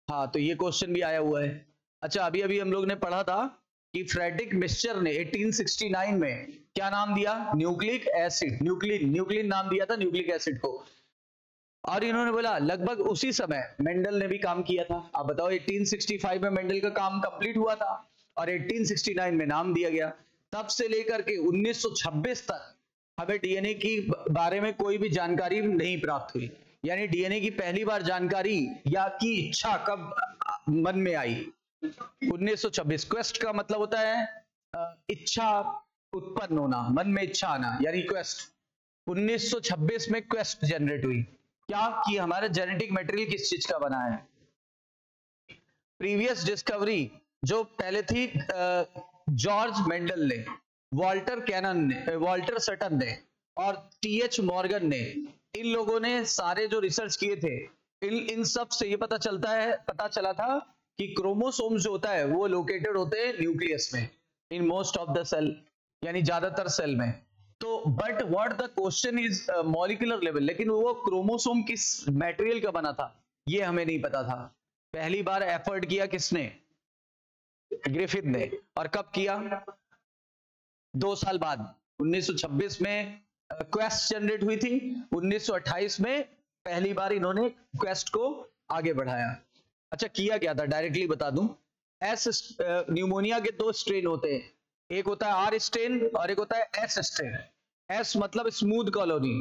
हाँ, तो ये क्वेश्चन भी आया हुआ है। अच्छा, अभी अभी हम लोग ने पढ़ा था कि फ्रेडरिक मिक्सचर ने 1869 में क्या नाम दिया? न्यूक्लिक एसिड, न्यूक्लिन नाम दिया था न्यूक्लिक एसिड को। और इन्होंने बोला लगभग उसी समय मेंडल ने भी काम किया था। आप बताओ, 1865 में मेंडल का काम कंप्लीट हुआ था और 1869 में नाम दिया गया। तब से लेकर के 1926 तक हमें डीएनए की बारे में कोई भी जानकारी नहीं प्राप्त हुई। यानी डीएनए की पहली बार जानकारी या की इच्छा कब मन में आई? 1926। क्वेस्ट का मतलब होता है इच्छा उत्पन्न होना, मन में इच्छा आना, यानी क्वेस्ट। 1926 में क्वेस्ट जनरेट हुई, क्या कि हमारा जेनेटिक मटेरियल किस चीज का बना है। प्रीवियस डिस्कवरी जो पहले थी जॉर्ज मेंडल ने, वॉल्टर कैनन ने, वॉल्टर सटन ने और टीएच मॉर्गन ने, इन लोगों ने सारे जो रिसर्च किए थे, इन सब से ये पता चला था कि क्रोमोसोम जो होता है वो लोकेटेड होते हैं न्यूक्लियस में, in most of the cell, यानी ज्यादातर सेल में। तो but what the question is molecular level, लेकिन वो क्रोमोसोम किस मटेरियल का बना था ये हमें नहीं पता था। पहली बार एफर्ट किया किसने? ग्रिफिथ ने। और कब किया? 2 साल बाद, 1926 में क्वेस्ट जनरेट हुई थी, 1928 में पहली बार इन्होंने क्वेस्ट को आगे बढ़ाया। अच्छा, किया क्या था डायरेक्टली बता दूं। न्यूमोनिया के 2 स्ट्रेन होते हैं, एक होता है आर स्ट्रेन और एक होता है एस स्ट्रेन। एस मतलब स्मूथ कॉलोनी,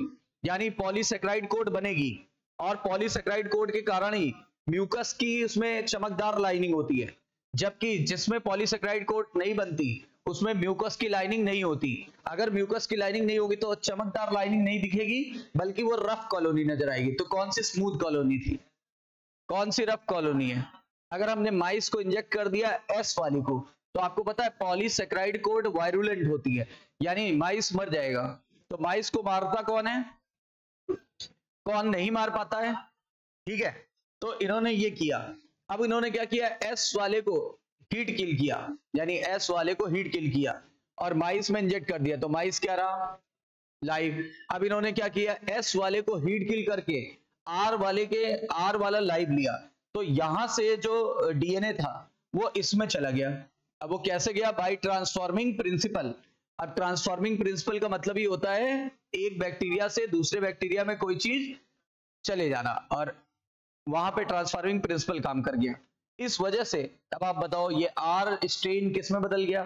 यानी पॉलीसेक्राइड कोट बनेगी, और पॉलीसेक्राइड कोट के कारण ही म्यूकस की उसमें चमकदार लाइनिंग होती है, जबकि जिसमें पॉलीसेक्राइड कोट नहीं बनती उसमें म्यूकस की लाइनिंग नहीं होती। अगर म्यूकस की लाइनिंग नहीं होगी तो चमकदार लाइनिंग नहीं दिखेगी, बल्कि वो रफ कॉलोनी नजर आएगी। तो कौन सी स्मूथ कॉलोनी थी, कौन सी रफ कॉलोनी है? अगर हमने माइस को इंजेक्ट कर दिया एस वाली को, तो आपको पता है पॉलीसेक्राइड कोट वायरुलेंट होती है, यानी माइस मर जाएगा। तो माइस को मारता कौन है? कौन नहीं मार पाता है, ठीक है। तो इन्होंने ये किया। अब इन्होंने क्या किया, एस वाले को हीट किल किया, यानी एस वाले को हीट किल किया और माइस में इंजेक्ट कर दिया, तो माइस क्या रहा? लाइव। अब इन्होंने क्या किया, एस वाले को हीट किल करके आर वाला लाइव लिया, तो यहां से जो डीएनए था वो इसमें चला गया। अब वो कैसे गया? Bye transforming principle. अब ट्रांसफॉर्मिंग प्रिंसिपल का मतलब ही होता है एक बैक्टीरिया से दूसरे बैक्टीरिया में कोई चीज चले जाना, और वहां पे ट्रांसफॉर्मिंग प्रिंसिपल काम कर गया। इस वजह से अब आप बताओ, ये आर स्ट्रेन किस में बदल गया?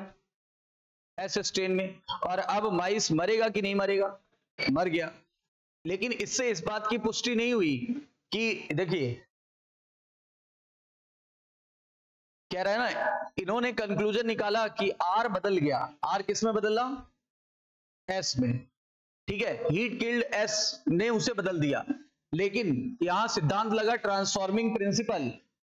एस स्ट्रेन में। और अब माइस मरेगा कि नहीं मरेगा? मर गया। लेकिन इससे इस बात की पुष्टि नहीं हुई कि देखिए कह रहा है ना, इन्होंने कंक्लूजन निकाला कि आर बदल गया। आर किस में बदला? एस में। ठीक है, हीट किल्ड एस ने उसे बदल दिया, लेकिन यहां सिद्धांत लगा ट्रांसफॉर्मिंग प्रिंसिपल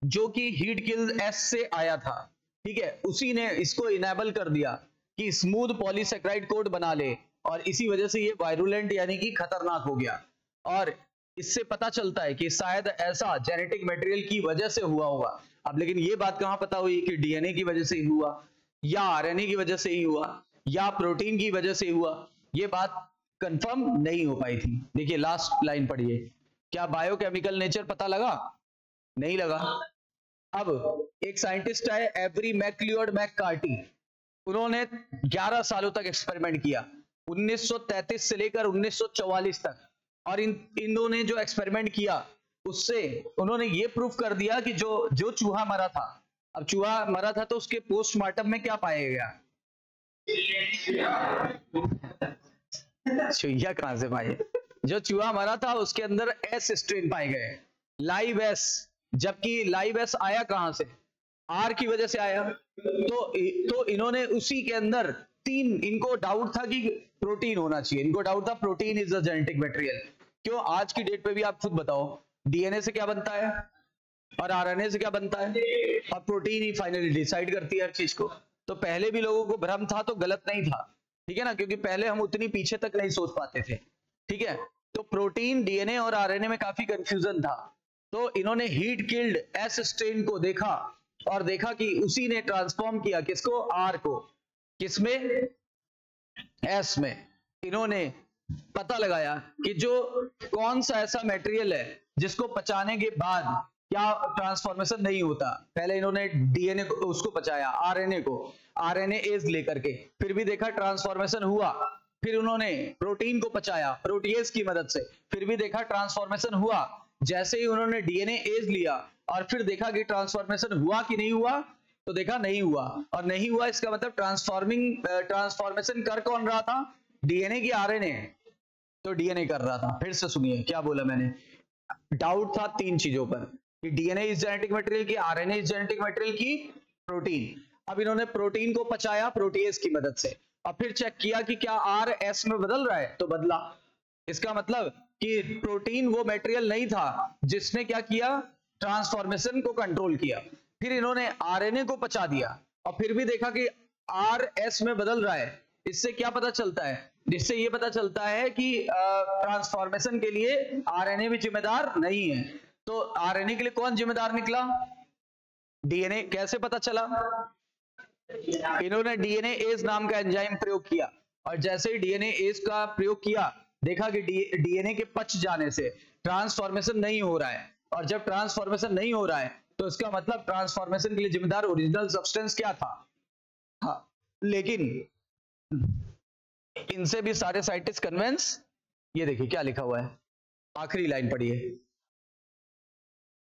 जो कि हीट किल्ड एस से आया था, ठीक है, उसी ने इसको इनेबल कर दिया कि स्मूथ पॉलीसेक्राइड कोड बना ले, और इसी वजह से ये वायरुलेंट यानी कि खतरनाक हो गया। और इससे पता चलता है कि शायद ऐसा जेनेटिक मटेरियल की वजह से हुआ होगा। अब लेकिन ये बात कहां पता हुई कि डीएनए की वजह से ही हुआ, या आरएनए की वजह से ही हुआ, या प्रोटीन की वजह से हुआ, ये बात कंफर्म नहीं हो पाई थी। देखिए लास्ट लाइन पढ़िए, क्या बायोकेमिकल नेचर पता लगा? नहीं लगा। अब एक साइंटिस्ट है एवरी मैक्लियोड मैककार्टी, उन्होंने 11 सालों तक एक्सपेरिमेंट किया, 1933 से लेकर 1944 तक, और इन्होंने जो एक्सपेरिमेंट किया उससे उन्होंने ये प्रूफ कर दिया कि जो चूहा मरा था, अब चूहा मरा था तो उसके पोस्टमार्टम में क्या पाया गया? चूहा कहां से पाए? जो चूहा मरा था उसके अंदर एस स्ट्रेन पाए गए, लाइव एस, जबकि लाइव एस आया कहां से? आर की वजह से आया। तो इन्होंने उसी के अंदर इनको डाउट था कि प्रोटीन होना चाहिए, इनको डाउट था protein is a genetic material. क्यों? आज की डेट पे भी आप खुद बताओ, डीएनए से क्या बनता है और आरएनए से क्या बनता है, और प्रोटीन ही फाइनली डिसाइड करती है हर चीज को। तो पहले भी लोगों को भ्रम था तो गलत नहीं था, ठीक है ना, क्योंकि पहले हम उतनी पीछे तक नहीं सोच पाते थे, ठीक है। तो प्रोटीन, डीएनए और आरएनए में काफी कंफ्यूजन था, तो इन्होंने हीट किल्ड एस स्ट्रेन को देखा और देखा कि उसी ने ट्रांसफॉर्म किया किसको? आर को। किसमें? एस में। इन्होंने पता लगाया कि जो कौन सा ऐसा मटेरियल है जिसको पचाने के बाद क्या ट्रांसफॉर्मेशन नहीं होता। पहले इन्होंने डीएनए को उसको पचाया, आरएनए को, आरएनए एज लेकर के, फिर भी देखा ट्रांसफॉर्मेशन हुआ। फिर उन्होंने प्रोटीन को पचाया प्रोटीएज की मदद से, फिर भी देखा ट्रांसफॉर्मेशन हुआ। जैसे ही उन्होंने डीएनए एज लिया और फिर देखा कि ट्रांसफॉर्मेशन हुआ कि नहीं हुआ, तो देखा नहीं हुआ, और नहीं हुआ इसका मतलब ट्रांसफॉर्मेशन कर कौन रहा था? डीएनए की आरएनए? तो डीएनए कर रहा था। फिर से सुनिए क्या बोला मैंने, डाउट था 3 चीजों पर कि डीएनए इज जेनेटिक मटेरियल की, आरएनए इज जेनेटिक मटेरियल की, प्रोटीन। अब इन्होंने प्रोटीन को पचाया प्रोटीएज की मदद से, और फिर चेक किया कि क्या आर एस में बदल रहा है, तो बदला। इसका मतलब कि प्रोटीन वो मटेरियल नहीं था जिसने क्या किया? ट्रांसफॉर्मेशन को कंट्रोल किया। फिर इन्होंने आरएनए को पचा दिया और फिर भी देखा कि आर एस में बदल रहा है। इससे क्या पता चलता है? जिससे ये पता चलता है कि ट्रांसफॉर्मेशन के लिए आरएनए भी जिम्मेदार नहीं है। तो आरएनए के लिए कौन जिम्मेदार निकला? डीएनए। कैसे पता चला? इन्होंने डीएनए एज नाम का एंजाइम प्रयोग किया, और जैसे ही डीएनए एज का प्रयोग किया देखा कि डीएनए के पच जाने से ट्रांसफॉर्मेशन नहीं हो रहा है, और जब ट्रांसफॉर्मेशन नहीं हो रहा है तो इसका मतलब ट्रांसफॉर्मेशन के लिए जिम्मेदार ओरिजिनल सब्सटेंस क्या था? हाँ, लेकिन इनसे भी सारे साइंटिस्ट कन्विंस। ये देखिए क्या लिखा हुआ है, आखिरी लाइन पढ़िए।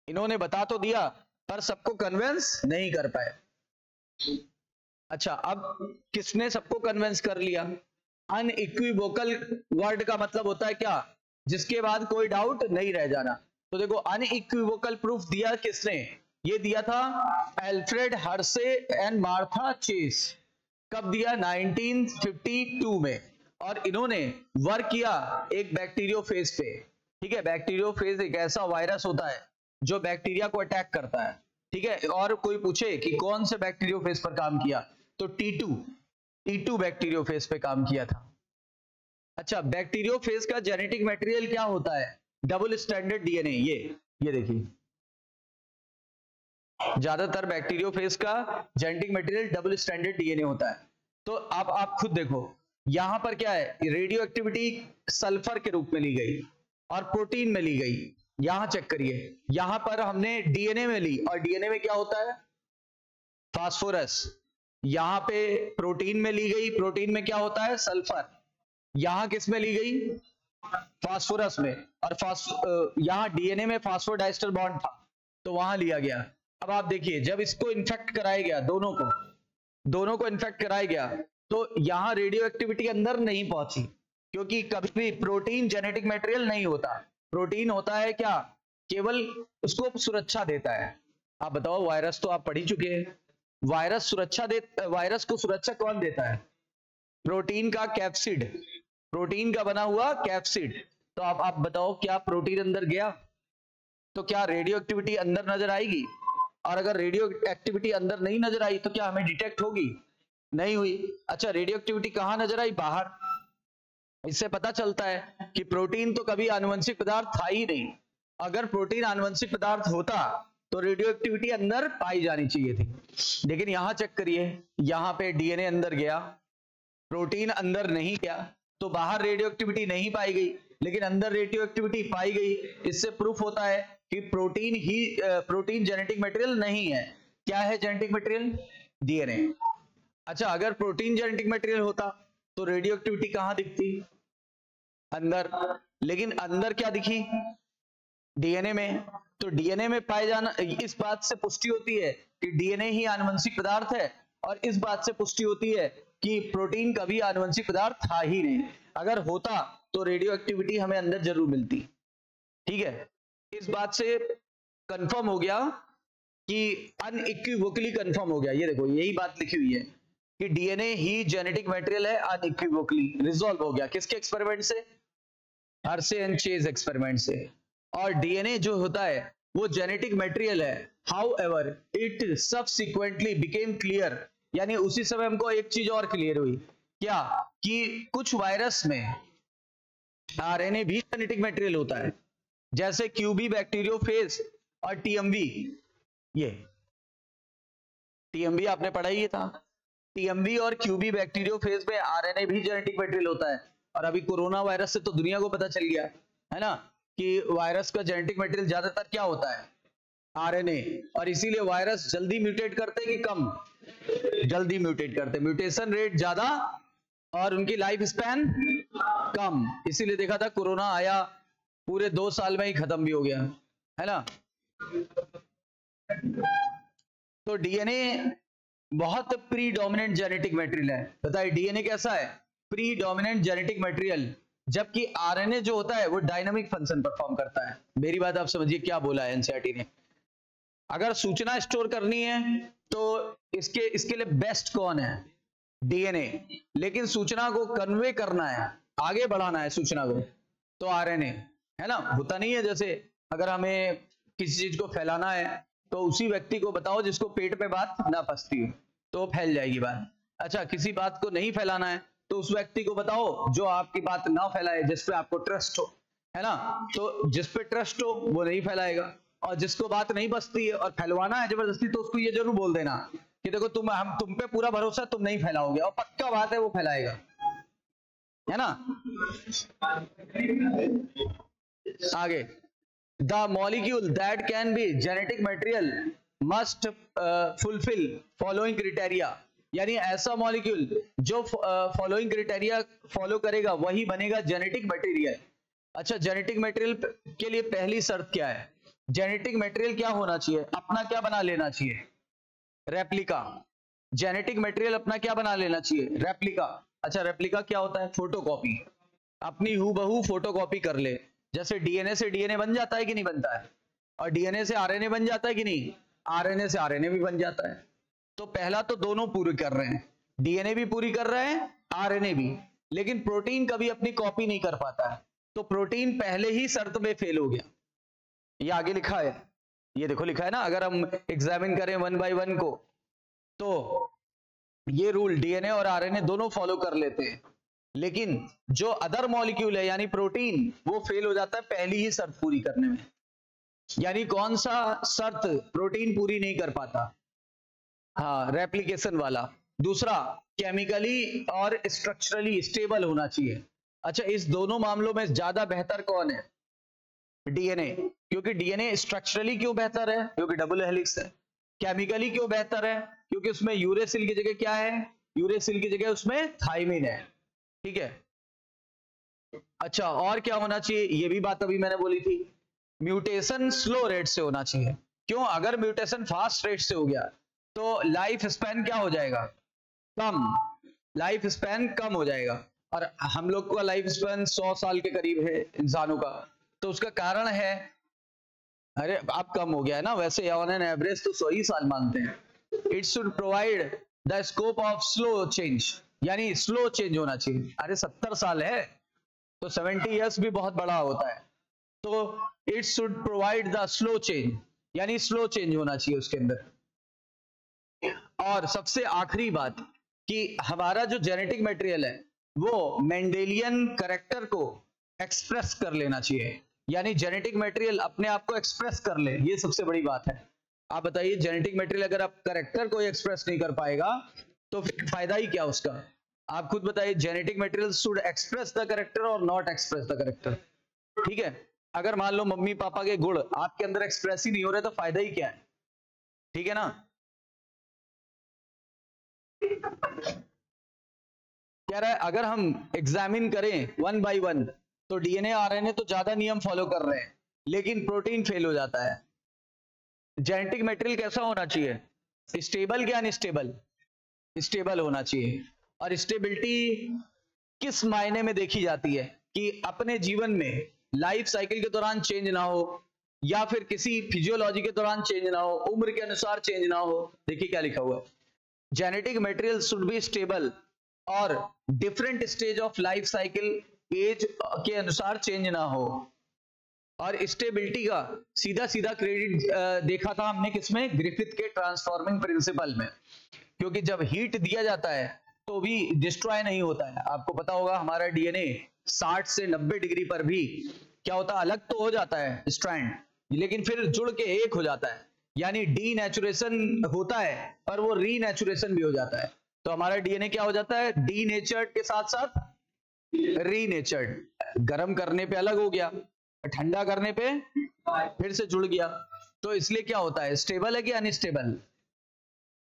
इन्होंने बता तो दिया पर सबको कन्विंस नहीं कर पाए। अच्छा, अब किसने सबको कन्विंस कर लिया? अनइक्विवोकल वर्ड का मतलब होता है क्या? जिसके बाद कोई डाउट नहीं रह जाना। तो देखो अनइक्विवोकल प्रूफ दिया किसने? ये दिया था Alfred Hershey and Martha Chase. कब दिया? 1952 में। और इन्होंने वर्क किया एक बैक्टीरियोफेज पे, ठीक है। बैक्टीरियोफेज एक ऐसा वायरस होता है जो बैक्टीरिया को अटैक करता है, ठीक है। और कोई पूछे कि कौन से बैक्टीरियोफेज पर काम किया, तो T2 बैक्टीरियोफेज पे काम किया था। अच्छा, बैक्टीरियोफेज का जेनेटिक मटेरियल क्या होता है? Double standard DNA. ये देखिए, ज्यादातर बैक्टीरियोफेज का genetic material double standard DNA होता है। तो अब आप खुद देखो, यहां पर क्या है? रेडियो एक्टिविटी सल्फर के रूप में ली गई और प्रोटीन में ली गई। यहां चेक करिए, यहां पर हमने डीएनए में ली, और डीएनए में क्या होता है? फास्फोरस। यहां पे प्रोटीन में ली गई, प्रोटीन में क्या होता है? सल्फर। यहां किस में ली गई? फास्फोरस में। और यहां डीएनए में फास्फोडाइस्टर बॉन्ड था तो वहां लिया गया। अब आप देखिए, जब इसको इन्फेक्ट कराया गया, दोनों को इन्फेक्ट कराया गया, तो यहां रेडियो एक्टिविटी अंदर नहीं पहुंची, क्योंकि कभी भी प्रोटीन जेनेटिक मटेरियल नहीं होता। प्रोटीन होता है क्या? केवल उसको सुरक्षा देता है। आप बताओ, वायरस तो आप पढ़ ही चुके हैं, वायरस को सुरक्षा कौन देता है? प्रोटीन का कैप्सिड, प्रोटीन का बना हुआ कैप्सिड। तो आप बताओ, क्या प्रोटीन अंदर गया तो क्या रेडियो एक्टिविटी अंदर नजर आएगी? और अगर रेडियो एक्टिविटी अंदर नहीं नजर आई तो क्या हमें डिटेक्ट होगी? नहीं हुई। अच्छा, रेडियो एक्टिविटी कहां नजर आई? बाहर। इससे पता चलता है कि प्रोटीन तो कभी आनुवंशिक पदार्थ था ही नहीं। अगर प्रोटीन आनुवंशिक पदार्थ होता तो रेडियो एक्टिविटी अंदर पाई जानी चाहिए थी। लेकिन यहां चेक करिए, यहां पे डीएनए अंदर गया, प्रोटीन अंदर नहीं गया, तो बाहर रेडियो एक्टिविटी नहीं पाई गई, लेकिन अंदर रेडियो एक्टिविटी पाई गई। इससे प्रूफ होता है कि प्रोटीन जेनेटिक मटेरियल नहीं है। क्या है जेनेटिक मटेरियल? डीएनए। अच्छा, अगर प्रोटीन जेनेटिक मटेरियल होता तो रेडियो एक्टिविटी कहां दिखती? अंदर। लेकिन अंदर क्या दिखी? डीएनए में। तो डीएनए में पाए जाना, इस बात से पुष्टि होती है कि डीएनए ही आनुवंशिक पदार्थ है, और इस बात से पुष्टि होती है कि प्रोटीन कभी आनुवंशिक पदार्थ था ही नहीं। अगर होता तो रेडियो एक्टिविटी हमें अंदर जरूर मिलती। ठीक है, इस बात से कंफर्म हो गया कि अनइक्विवोकली कंफर्म हो गया। ये देखो, यही बात लिखी हुई है कि डीएनए ही जेनेटिक मटेरियल है, अनइक्विवोकली रिजॉल्व हो गया। किसके एक्सपेरिमेंट से? हर्शे एंड चेज एक्सपेरिमेंट से। और डीएनए जो होता है वो जेनेटिक मटेरियल है, however it subsequently became clear, यानी उसी समय हमको एक चीज और क्लियर हुई। क्या? कि कुछ वायरस में आरएनए भी जेनेटिक मटेरियल होता है, जैसे क्यूबी बैक्टीरियोफेज और टीएमवी। ये टीएमवी आपने पढ़ा ही था। टीएमवी और क्यूबी बैक्टीरियोफेज में आरएनए भी जेनेटिक मटेरियल होता है। और अभी कोरोना वायरस से तो दुनिया को पता चल गया है ना कि वायरस का जेनेटिक मटेरियल ज्यादातर क्या होता है? आरएनए। और इसीलिए वायरस जल्दी म्यूटेट करते हैं कि कम? जल्दी म्यूटेट करते हैं, म्यूटेशन रेट ज्यादा और उनकी लाइफ स्पैन कम। इसीलिए देखा था कोरोना आया, पूरे 2 साल में ही खत्म भी हो गया, है ना। तो डीएनए बहुत प्रीडोमिनेंट जेनेटिक मटेरियल है। बताइए डीएनए कैसा है? Predominant genetic material. जबकि आरएनए जो होता है वो डायनामिक फंक्शन परफॉर्म करता है। मेरी बात आप समझिए क्या बोला है एनसीईआरटी ने। अगर सूचना स्टोर करनी है तो इसके लिए बेस्ट कौन है? डीएनए। लेकिन सूचना को कन्वे करना है, आगे बढ़ाना है सूचना को, तो आरएनए, है ना। होता नहीं है जैसे अगर हमें किसी चीज को फैलाना है तो उसी व्यक्ति को बताओ जिसको पेट पे बात ना फंसती हो, तो फैल जाएगी बात। अच्छा, किसी बात को नहीं फैलाना है तो उस व्यक्ति को बताओ जो आपकी बात ना फैलाए, जिस पे आपको ट्रस्ट हो, है ना। तो जिस पे ट्रस्ट हो वो नहीं फैलाएगा, और जिसको बात नहीं बसती है और फैलवाना है जबरदस्ती, तो उसको ये जरूर बोल देना कि देखो तुम पे पूरा भरोसा, तुम नहीं फैलाओगे, और पक्का बात है वो फैलाएगा, है ना। आगे, the molecule that can be genetic material must fulfil following criteria, यानी ऐसा मॉलिक्यूल जो फॉलोइंग क्राइटेरिया फॉलो करेगा वही बनेगा जेनेटिक मटेरियल। अच्छा, जेनेटिक मटेरियल के लिए पहली शर्त क्या है? जेनेटिक मटेरियल क्या होना चाहिए? अपना क्या बना लेना चाहिए? रेप्लिका। जेनेटिक मटेरियल अपना क्या बना लेना चाहिए? रेप्लिका। अच्छा, रेप्लिका क्या होता है? फोटोकॉपी। अपनी हूबहू फोटोकॉपी कर ले। जैसे डीएनए से डीएनए बन जाता है कि नहीं बनता है, और डीएनए से आरएनए बन जाता है कि नहीं, आरएनए से आरएनए भी बन जाता है। तो पहला तो दोनों पूरे कर रहे हैं, डीएनए भी पूरी कर रहे हैं, आरएनए भी। लेकिन प्रोटीन कभी अपनी कॉपी नहीं कर पाता है, तो प्रोटीन पहले ही शर्त में फेल हो गया। ये आगे लिखा है, ये देखो लिखा है ना। अगर हम एग्जामिन करें 1 by 1 को तो ये रूल डीएनए और आरएनए दोनों फॉलो कर लेते हैं, लेकिन जो अदर मॉलिक्यूल है यानी प्रोटीन, वो फेल हो जाता है पहली ही शर्त पूरी करने में। यानी कौन सा शर्त प्रोटीन पूरी नहीं कर पाता? हाँ, रेप्लिकेशन वाला। दूसरा, केमिकली और स्ट्रक्चरली स्टेबल होना चाहिए। अच्छा, इस दोनों मामलों में ज्यादा बेहतर कौन है? डीएनए। क्योंकि डीएनए स्ट्रक्चरली क्यों बेहतर है? क्योंकि डबल हेलिक्स है। केमिकली क्यों बेहतर है? क्योंकि उसमें यूरेसिल की जगह क्या है? यूरेसिल की जगह उसमें थाइमिन है। ठीक है। अच्छा, और क्या होना चाहिए? ये भी बात अभी मैंने बोली थी, म्यूटेशन स्लो रेट से होना चाहिए। क्यों? अगर म्यूटेशन फास्ट रेट से हो गया तो लाइफ स्पैन क्या हो जाएगा? कम। लाइफ स्पैन कम हो जाएगा। और हम लोग का लाइफ स्पैन 100 साल के करीब है इंसानों का, तो उसका कारण है, अरे अब कम हो गया है ना, वैसे ऑन एन एवरेज तो 100 ही साल मानते हैं, it should provide the scope of slow change, यानी स्लो चेंज होना चाहिए। अरे 70 साल है तो 70 इयर्स भी बहुत बड़ा होता है। तो it should provide the slow change, यानी स्लो चेंज होना चाहिए उसके अंदर। और सबसे आखिरी बात कि हमारा जो जेनेटिक मटेरियल है वो मेंडेलियन कैरेक्टर को एक्सप्रेस कर लेना चाहिए, यानी जेनेटिक मटेरियल अपने आप को एक्सप्रेस कर ले, ये सबसे बड़ी बात है। आप बताइए, जेनेटिक मटेरियल अगर आप कैरेक्टर को एक्सप्रेस नहीं कर पाएगा तो फिर फायदा ही क्या उसका? आप खुद बताइए, genetic material should express the character और नॉट एक्सप्रेस द कैरेक्टर। ठीक है, अगर मान लो मम्मी पापा के गुण आपके अंदर एक्सप्रेस ही नहीं हो रहे तो फायदा ही क्या है? ठीक है ना? कह रहा है अगर हम एग्जामिन करें 1 बाय 1 तो डीएनए आरएनए तो ज्यादा नियम फॉलो कर रहे हैं, लेकिन प्रोटीन फेल हो जाता है। जेनेटिक मटेरियल कैसा होना चाहिए? स्टेबल क्या अनस्टेबल? स्टेबल होना चाहिए। और स्टेबिलिटी किस मायने में देखी जाती है? कि अपने जीवन में लाइफ साइकिल के दौरान चेंज ना हो, या फिर किसी फिजियोलॉजी के दौरान चेंज ना हो, उम्र के अनुसार चेंज ना हो। देखिए क्या लिखा हुआ है, genetic material should be stable और different stage of life cycle age के अनुसार चेंज ना हो। और स्टेबिलिटी का सीधा सीधा क्रेडिट देखा था हमने किसमें? ग्रिफिथ के ट्रांसफॉर्मिंग प्रिंसिपल में। क्योंकि जब हीट दिया जाता है तो भी डिस्ट्रॉय नहीं होता है। आपको पता होगा हमारा डीएनए 60 से 90 डिग्री पर भी क्या होता है? अलग तो हो जाता है स्ट्रैंड, लेकिन फिर जुड़ के एक हो जाता है, यानी डीनेचुरेशन होता है पर वो रीनेचुरेशन भी हो जाता है। तो हमारा डीएनए क्या हो जाता है? डीनेचर्ड के साथ साथ रीनेचर्ड। गर्म करने पे अलग हो गया, ठंडा करने पे फिर से जुड़ गया। तो इसलिए क्या होता है? स्टेबल है कि अनस्टेबल?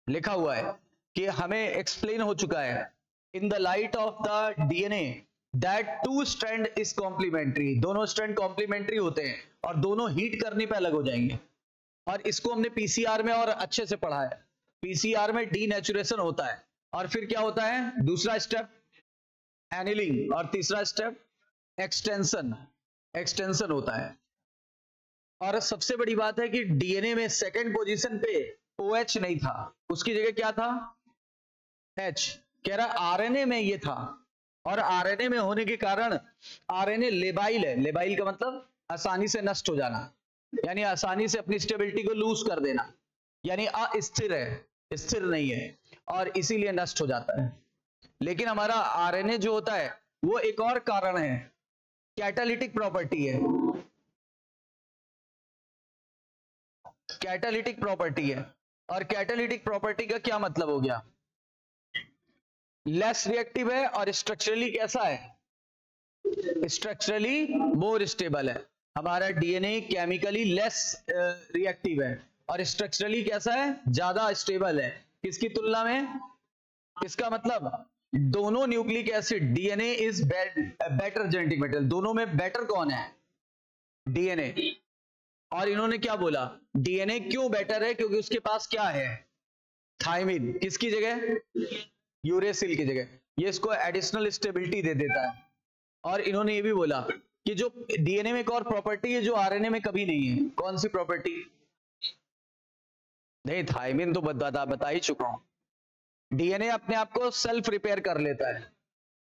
लिखा हुआ है कि हमें एक्सप्लेन हो चुका है in the light of the DNA that 2 strand is complementary. दोनों स्ट्रैंड कॉम्प्लीमेंट्री होते हैं और दोनों हीट करने पे अलग हो जाएंगे। और इसको हमने पीसीआर में और अच्छे से पढ़ा है। पीसीआर में डीनेचुरेशन होता है और फिर क्या होता है? दूसरा स्टेप एनिलिंग और तीसरा स्टेप एक्सटेंशन होता है। और सबसे बड़ी बात है कि डीएनए में सेकंड पोजीशन पे OH नहीं था, उसकी जगह क्या था? H। कह रहा आरएनए में ये था, और आरएनए में होने के कारण आरएनए लेबाइल है। लेबाइल का मतलब आसानी से नष्ट हो जाना, यानी आसानी से अपनी स्टेबिलिटी को लूज कर देना, यानी अस्थिर है, स्थिर नहीं है, और इसीलिए नष्ट हो जाता है। लेकिन हमारा आरएनए जो होता है वो एक और कारण है, कैटालिटिक प्रॉपर्टी है। कैटालिटिक प्रॉपर्टी है, और कैटालिटिक प्रॉपर्टी का क्या मतलब हो गया? लेस रिएक्टिव है और स्ट्रक्चरली कैसा है? स्ट्रक्चरली मोर स्टेबल है। हमारा डीएनए केमिकली लेस रिएक्टिव है और स्ट्रक्चरली कैसा है? ज्यादा स्टेबल है। किसकी तुलना में? इसका मतलब दोनों nucleic acid DNA is better genetic material. दोनों में बेटर कौन है? डीएनए। और इन्होंने क्या बोला? डीएनए क्यों बेटर है? क्योंकि उसके पास क्या है? थायमिन। किसकी जगह? यूरेसिल की जगह। ये इसको एडिशनल स्टेबिलिटी दे देता है। और इन्होंने ये भी बोला कि जो डीएनए में एक और प्रॉपर्टी है जो आरएनए में कभी नहीं है। कौन सी प्रॉपर्टी? नहीं, थायमिन तो बता ही चुका हूं। डीएनए अपने आप को सेल्फ रिपेयर कर लेता है,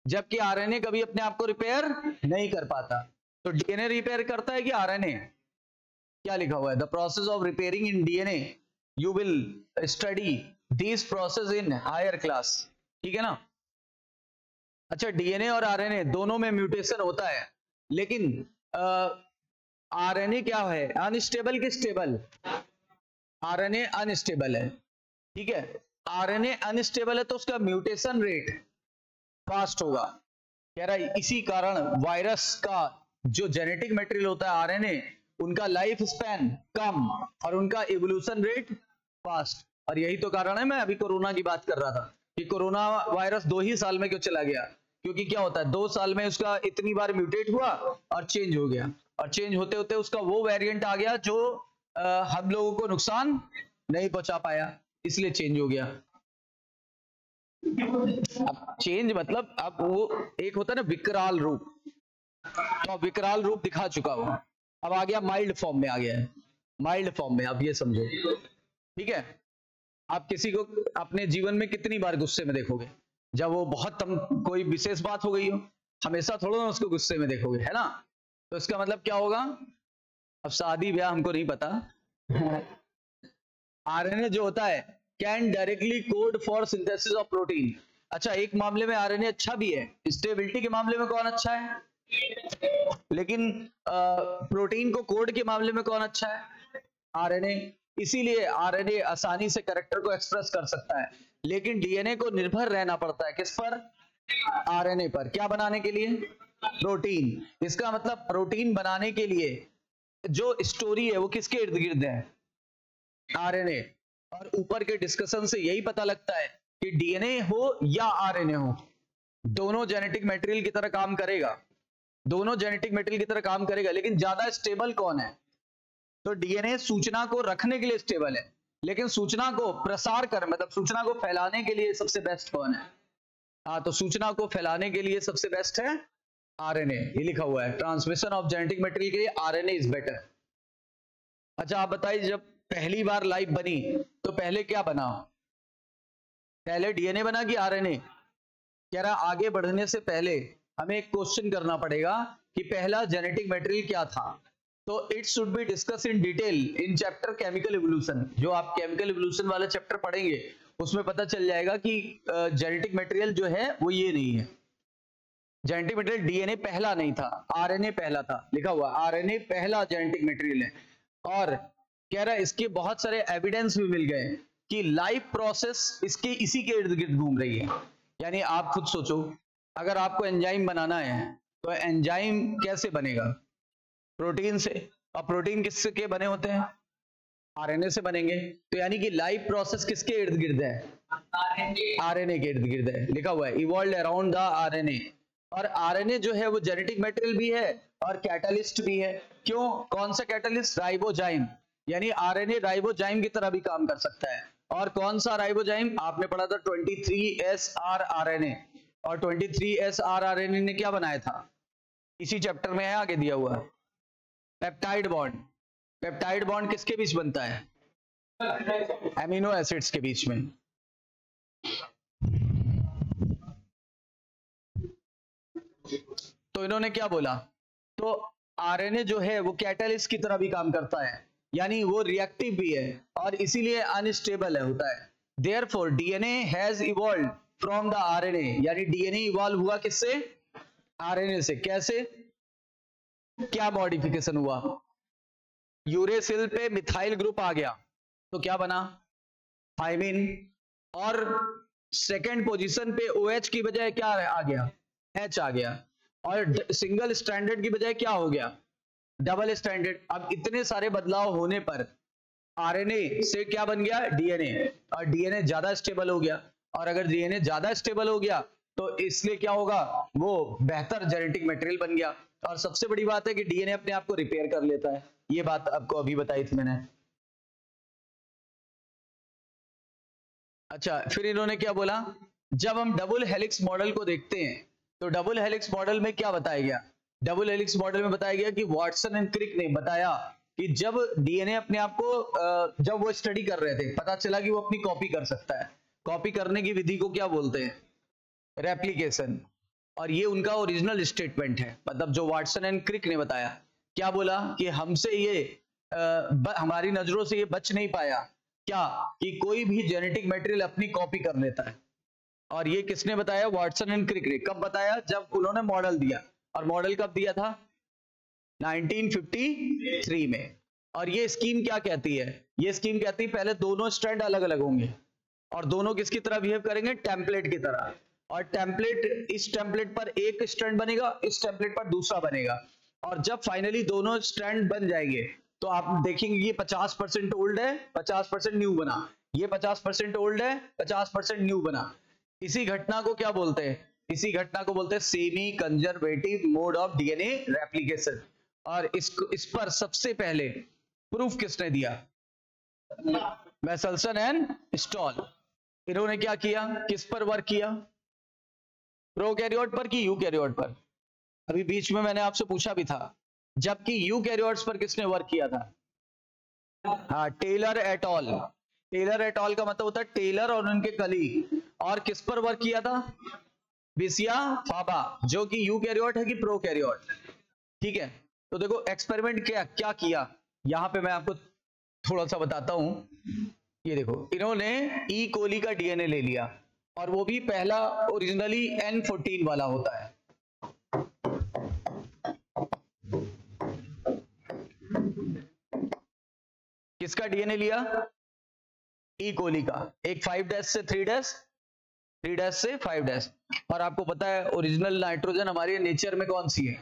जबकि आरएनए कभी अपने आप को रिपेयर नहीं कर पाता। तो डीएनए रिपेयर करता है कि आरएनए? क्या लिखा हुआ है? The process of repairing in DNA, you will study this process in higher class. ठीक है ना? अच्छा, डीएनए और आरएनए दोनों में म्यूटेशन होता है, लेकिन आरएनए क्या है? अनस्टेबल कि स्टेबल? आरएनए अनस्टेबल है। ठीक है, आरएनए अनस्टेबल है तो उसका म्यूटेशन रेट फास्ट होगा। कह रहा है इसी कारण वायरस का जो जेनेटिक मटेरियल होता है आरएनए, उनका लाइफ स्पैन कम और उनका इवोल्यूशन रेट फास्ट। और यही तो कारण है, मैं अभी कोरोना की बात कर रहा था कि कोरोना वायरस 2 ही साल में क्यों चला गया? क्योंकि क्या होता है, 2 साल में उसका इतनी बार म्यूटेट हुआ और चेंज हो गया, और चेंज होते होते उसका वो वेरिएंट आ गया जो हम लोगों को नुकसान नहीं पहुंचा पाया, इसलिए चेंज हो गया। अब चेंज मतलब अब वो एक होता है ना विकराल रूप, तो विकराल रूप दिखा चुका वो, अब आ गया माइल्ड फॉर्म में, आ गया है माइल्ड फॉर्म में, आप ये समझो। ठीक है, आप किसी को अपने जीवन में कितनी बार गुस्से में देखोगे? जब वो बहुत कोई विशेष बात हो गई हो, हमेशा थोड़ा ना उसको गुस्से में देखोगे, है ना? तो इसका मतलब क्या होगा? अब शादी ब्याह हमको नहीं पता। आरएनए जो होता है can directly code for synthesis of protein. अच्छा, एक मामले में आरएनए अच्छा भी है, स्टेबिलिटी के मामले में कौन अच्छा है? लेकिन प्रोटीन को कोड के मामले में कौन अच्छा है? आरएनए। इसीलिए आरएनए आसानी से कैरेक्टर को एक्सप्रेस कर सकता है, लेकिन डीएनए को निर्भर रहना पड़ता है किस पर? आरएनए पर। क्या बनाने के लिए? प्रोटीन। इसका मतलब प्रोटीन बनाने के लिए जो स्टोरी है वो किसके इर्द गिर्द है? आरएनए। और ऊपर के डिस्कशन से यही पता लगता है कि डीएनए हो या आरएनए हो, दोनों जेनेटिक मटेरियल की तरह काम करेगा, दोनों जेनेटिक मटेरियल की तरह काम करेगा, लेकिन ज्यादा स्टेबल कौन है? तो डीएनए सूचना को रखने के लिए स्टेबल है, लेकिन सूचना को प्रसार कर मतलब सूचना को फैलाने के लिए सबसे बेस्ट कौन है? हाँ, तो सूचना को फैलाने के लिए सबसे बेस्ट है आरएनए। ये लिखा हुआ है, ट्रांसमिशन ऑफ जेनेटिक मटेरियल के लिए आरएनए इज बेटर। अच्छा, आप बताइए, जब पहली बार लाइफ बनी तो पहले क्या बना? पहले डीएनए बना कि आरएनए? कह रहा आगे बढ़ने से पहले हमें एक क्वेश्चन करना पड़ेगा कि पहला जेनेटिक मटेरियल क्या था। तो it should be discuss in detail in chapter chemical evolution. जो आप केमिकल इवोल्यूशन वाला चैप्टर पढ़ेंगे उसमें पता चल जाएगा कि जेनेटिक मटेरियल जो है वो ये नहीं है। जेनेटिक मटेरियल डीएनए पहला नहीं था, आरएनए पहला था। लिखा हुआ आरएनए पहला जेनेटिक मटेरियल है। और कह रहा है इसके बहुत सारे एविडेंस भी मिल गए कि लाइफ प्रोसेस इसके इसी के इर्द गिर्द घूम रही है। यानी आप खुद सोचो, अगर आपको एंजाइम बनाना है तो एंजाइम कैसे बनेगा? प्रोटीन से। और प्रोटीन किससे के बने होते हैं? आरएनए से बनेंगे। तो यानी कि लाइफ प्रोसेस किसके इर्द गिर्द है? आरएनए के इर्द गिर्द है। लिखा हुआ है इवॉल्व्ड अराउंड द आरएनए। और आरएनए जो है वो जेनेटिक मटेरियल भी है और कैटलिस्ट भी है। क्यों? कौन सा कैटलिस्ट? राइबोजाइम। यानी आरएनए राइबोजाइम की तरह भी काम कर सकता है। और कौन सा राइबोजाइम? आपने पढ़ा था 23SR आरएनए। और 23SR आरएनए ने क्या बनाया था? इसी चैप्टर में है, आगे दिया हुआ है, पेप्टाइड बॉन्ड। पेप्टाइड बॉन्ड किसके बीच बनता है? एमिनो एसिड्स के बीच में। तो इन्होंने क्या बोला? तो आरएनए जो है वो कैटलिस्ट की तरह भी काम करता है, यानी वो रिएक्टिव भी है और इसीलिए अनस्टेबल है होता है। Therefore DNA has evolved from the RNA. यानी डीएनए इवॉल्व हुआ किससे? आरएनए से। कैसे? क्या मॉडिफिकेशन हुआ? यूरेसिल पे मिथाइल ग्रुप आ गया तो क्या बना? थाइमिन। और सेकेंड पोजीशन पे OH की बजाय क्या आ गया? H आ गया। और सिंगल स्ट्रैंडेड की बजाय क्या हो गया? Double stranded. अब इतने सारे बदलाव होने पर आरएनए से क्या बन गया? डीएनए। और डीएनए ज्यादा स्टेबल हो गया। और अगर डीएनए ज्यादा स्टेबल हो गया तो इसलिए क्या होगा? वो बेहतर जेनेटिक मटेरियल बन गया। और सबसे बड़ी बात है कि डीएनए अपने आप को रिपेयर कर लेता है। ये बात आपको अभी बताई थी मैंने। अच्छा, फिर इन्होंने क्या बोला? जब हम डबल हेलिक्स मॉडल को देखते हैं तो डबल हेलिक्स मॉडल में क्या बताया गया? डबल हेलिक्स मॉडल में बताया गया कि वाटसन एंड क्रिक ने बताया कि जब डीएनए अपने आप को जब वो स्टडी कर रहे थे, पता चला कि वो अपनी कॉपी कर सकता है। कॉपी करने की विधि को क्या बोलते हैं? रेप्लिकेशन। और ये उनका ओरिजिनल स्टेटमेंट है। मतलब जो वाटसन एंड क्रिक ने बताया, क्या बोला? कि हमसे ये हमारी नजरों से ये बच नहीं पाया क्या कि कोई भी जेनेटिक मटेरियल अपनी कॉपी कर लेता है। और ये किसने बताया? वाटसन एंड क्रिक ने। कब बताया? जब उन्होंने मॉडल दिया। और मॉडल कब दिया था? 1953 में। और ये स्कीम क्या कहती है? ये स्कीम कहती है पहले दोनों स्ट्रैंड अलग अलग होंगे और दोनों किसकी तरह बिहेव करेंगे? टेम्पलेट की तरह। और टेम्पलेट, इस टेम्पलेट पर एक स्ट्रैंड बनेगा, इस टेम्पलेट पर दूसरा बनेगा। और जब फाइनली दोनों स्ट्रैंड बन जाएंगे तो आप देखेंगे ये 50% ओल्ड है, 50% न्यू बना। ये 50% ओल्ड है, 50% न्यू बना। इसी घटना को क्या बोलते हैं? इसी घटना को बोलते हैं semi conservative mode of DNA replication. और इस पर सबसे पहले प्रूफ किसने दिया? मेसल्सन एंड स्टॉल। इन्होंने क्या किया? किस पर वर्क किया? प्रोकैरियोट पर कि यूकैरियोट पर? अभी बीच में मैंने आपसे पूछा भी था। जबकि यूकैरियोट्स पर किसने वर्क किया था? हाँ, Taylor et al. Taylor et al का मतलब होता है टेलर और उनके कलीग, और किस पर वर्क किया था? बिसिया फाबा, जो कि यूकैरियोट है कि प्रोकैरियोट, ठीक है। तो देखो एक्सपेरिमेंट क्या क्या किया, यहां पे मैं आपको थोड़ा सा बताता हूं। ये देखो, इन्होंने ई कोली का डीएनए ले लिया, और वो भी पहला ओरिजिनली N14 वाला होता है। किसका डीएनए लिया? ई कोली का, एक 5' से 3', 3' से 5'। और आपको पता है ओरिजिनल नाइट्रोजन हमारे नेचर में कौन सी है?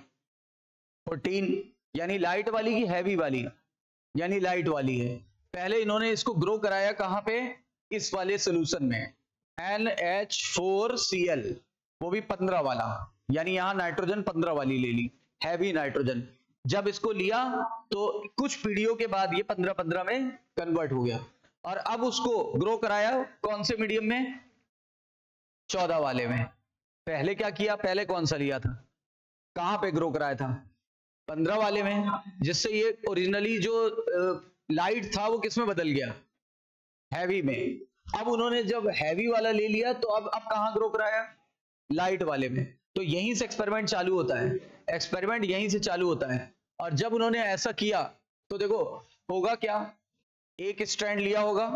14, यानी लाइट वाली की हैवी वाली? यानी लाइट वाली है। पहले इन्होंने इसको ग्रो कराया कहां पे? इस वाले सोल्यूशन में, NH4Cl, वो भी 15 वाला, यानी यहां नाइट्रोजन 15 वाली ले ली, हैवी नाइट्रोजन। जब इसको लिया तो कुछ पीढ़ियों के बाद ये 15-15 में कन्वर्ट हो गया, और अब उसको ग्रो कराया कौन से मीडियम में? 14 वाले में। पहले क्या किया? पहले कौन सा लिया था? कहां पे ग्रो कराया था? 15 वाले में, जिससे ये ओरिजिनली जो लाइट था वो किस में बदल गया? हैवी में। अब उन्होंने जब हैवी वाला ले लिया तो अब कहां ग्रो कराया? लाइट वाले में। तो यहीं से एक्सपेरिमेंट चालू होता है, एक्सपेरिमेंट यहीं से चालू होता है। और जब उन्होंने ऐसा किया तो देखो होगा क्या, एक स्ट्रैंड लिया होगा,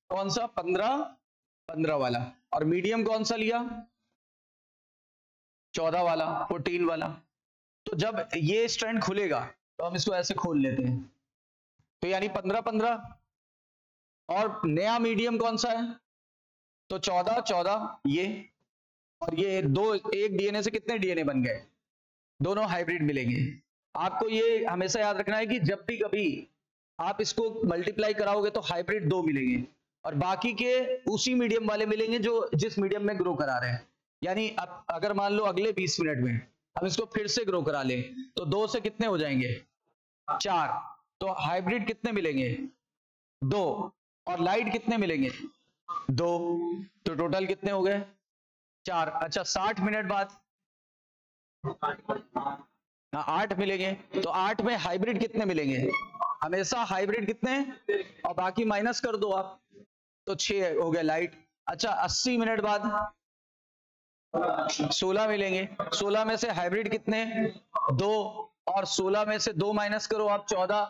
कौन सा? 15 वाला, और मीडियम कौन सा लिया? 14 वाला, 14 वाला। तो जब ये स्ट्रैंड खुलेगा तो हम इसको ऐसे खोल लेते हैं, तो यानी 15-15, और नया मीडियम कौन सा है? तो 14-14 ये, और ये दो, एक डीएनए से कितने डीएनए बन गए? दोनों हाइब्रिड मिलेंगे। आपको ये हमेशा याद रखना है कि जब भी कभी आप इसको मल्टीप्लाई कराओगे तो हाइब्रिड 2 मिलेंगे, और बाकी के उसी मीडियम वाले मिलेंगे जो जिस मीडियम में ग्रो करा रहे हैं। यानी अब अगर मान लो अगले 20 मिनट में हम इसको फिर से ग्रो करा लें तो 2 से कितने हो जाएंगे? 4। तो हाइब्रिड कितने मिलेंगे? 2। और लाइट कितने मिलेंगे? 2। तो टोटल कितने हो गए? 4। अच्छा, 60 मिनट बाद 8 मिलेंगे। तो 8 में हाइब्रिड कितने मिलेंगे? हमेशा हाइब्रिड कितने, और बाकी माइनस कर दो आप, तो 6 हो गए लाइट। अच्छा, 80 मिनट बाद 16 मिलेंगे। 16 में से हाइब्रिड कितने? 2, और 16 में से 2 माइनस करो आप, 14,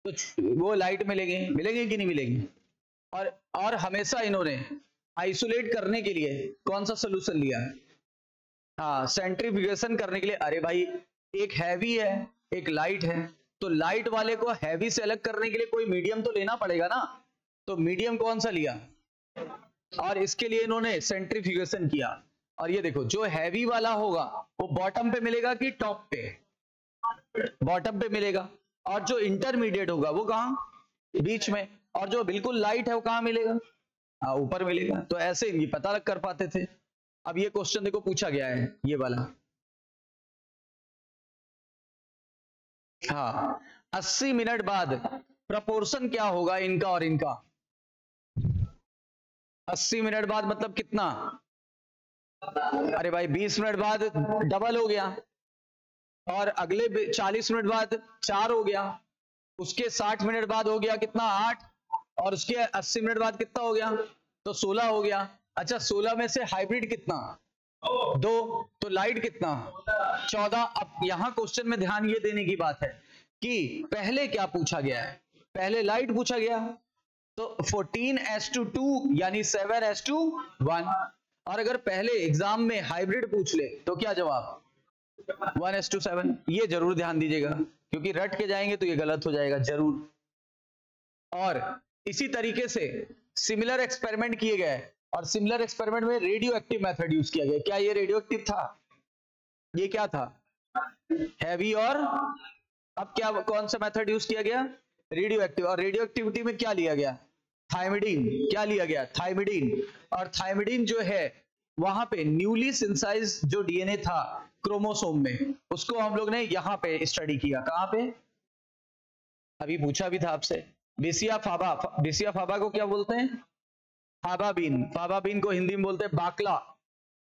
तो वो लाइट मिलेंगे। मिलेंगे कि नहीं मिलेंगे? और हमेशा इन्होंने आइसोलेट करने के लिए कौन सा सोल्यूशन लिया? हाँ, सेंट्रीफ्यूगेशन करने के लिए। अरे भाई, एक हैवी है एक लाइट है, तो लाइट वाले को हैवी से अलग करने के लिए कोई मीडियम तो लेना पड़ेगा ना। तो मीडियम कौन सा लिया? और इसके लिए इन्होंने सेंट्रीफ्यूगेशन किया। और ये देखो, जो हैवी वाला होगा वो बॉटम पे मिलेगा कि टॉप पे? बॉटम पे मिलेगा। और जो इंटरमीडिएट होगा वो कहां? बीच में। और जो बिल्कुल लाइट है वो कहां मिलेगा? हाँ, ऊपर मिलेगा। तो ऐसे ये पता कर पाते थे। अब ये क्वेश्चन देखो पूछा गया है, ये वाला। हाँ, 80 मिनट बाद प्रपोर्शन क्या होगा इनका और इनका? 80 मिनट बाद मतलब कितना? अरे भाई, 20 मिनट बाद डबल हो गया, और अगले 40 मिनट बाद 4 हो गया, उसके 60 मिनट बाद हो गया कितना? 8, और उसके 80 मिनट बाद कितना हो गया? तो 16 हो गया। अच्छा, 16 में से हाइब्रिड कितना? 2। तो लाइट कितना? 14। अब यहां क्वेश्चन में ध्यान ये देने की बात है कि पहले क्या पूछा गया है? पहले लाइट पूछा गया, तो 14:2 यानी 7:1। और अगर पहले एग्जाम में हाइब्रिड पूछ ले तो क्या जवाब? 1:7। ये जरूर ध्यान दीजिएगा, क्योंकि रट के जाएंगे तो ये गलत हो जाएगा जरूर। और इसी तरीके से सिमिलर एक्सपेरिमेंट किए गए, और सिमिलर एक्सपेरिमेंट में रेडियो एक्टिव मेथड यूज किया गया। क्या ये रेडियो एक्टिव था? ये क्या था? हैवी। और अब क्या, कौन सा मेथड यूज किया गया? Radio active. और रेडियो एक्टिविटी में क्या लिया गया? थायमिडीन। क्या लिया गया? थायमिडीन। और थायमिडीन जो है वहां पे न्यूली सिंथेसाइज जो डीएनए था क्रोमोसोम में, उसको हम लोग ने यहां पे स्टडी किया। कहां पे? अभी पूछा भी था आपसे। बिसिया फाबा। बिसिया फाबा को क्या बोलते हैं? फाबा बीन। फाबा बीन को हिंदी में बोलते हैं बाकला।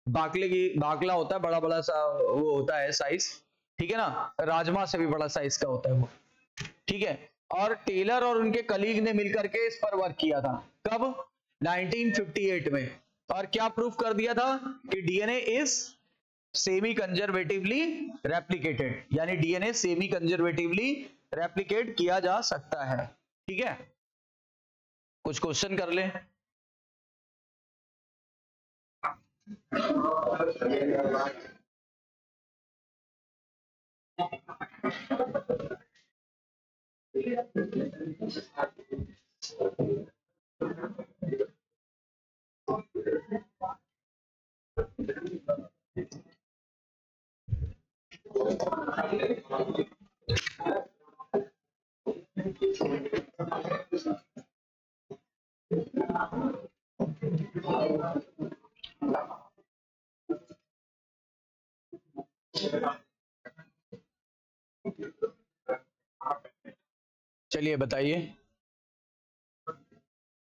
बाकला होता है, बड़ा बड़ा सा वो होता है साइज, ठीक है ना? राजमा से भी बड़ा साइज का होता है वो, ठीक है। और टेलर और उनके कलीग ने मिलकर के इस पर वर्क किया था। कब? 1958 में। और क्या प्रूफ कर दिया था कि DNA is semi conservatively replicated, यानी डीएनए सेमी कंजर्वेटिवली रेप्लिकेट किया जा सकता है। ठीक है, कुछ क्वेश्चन कर लें। चलिए बताइए,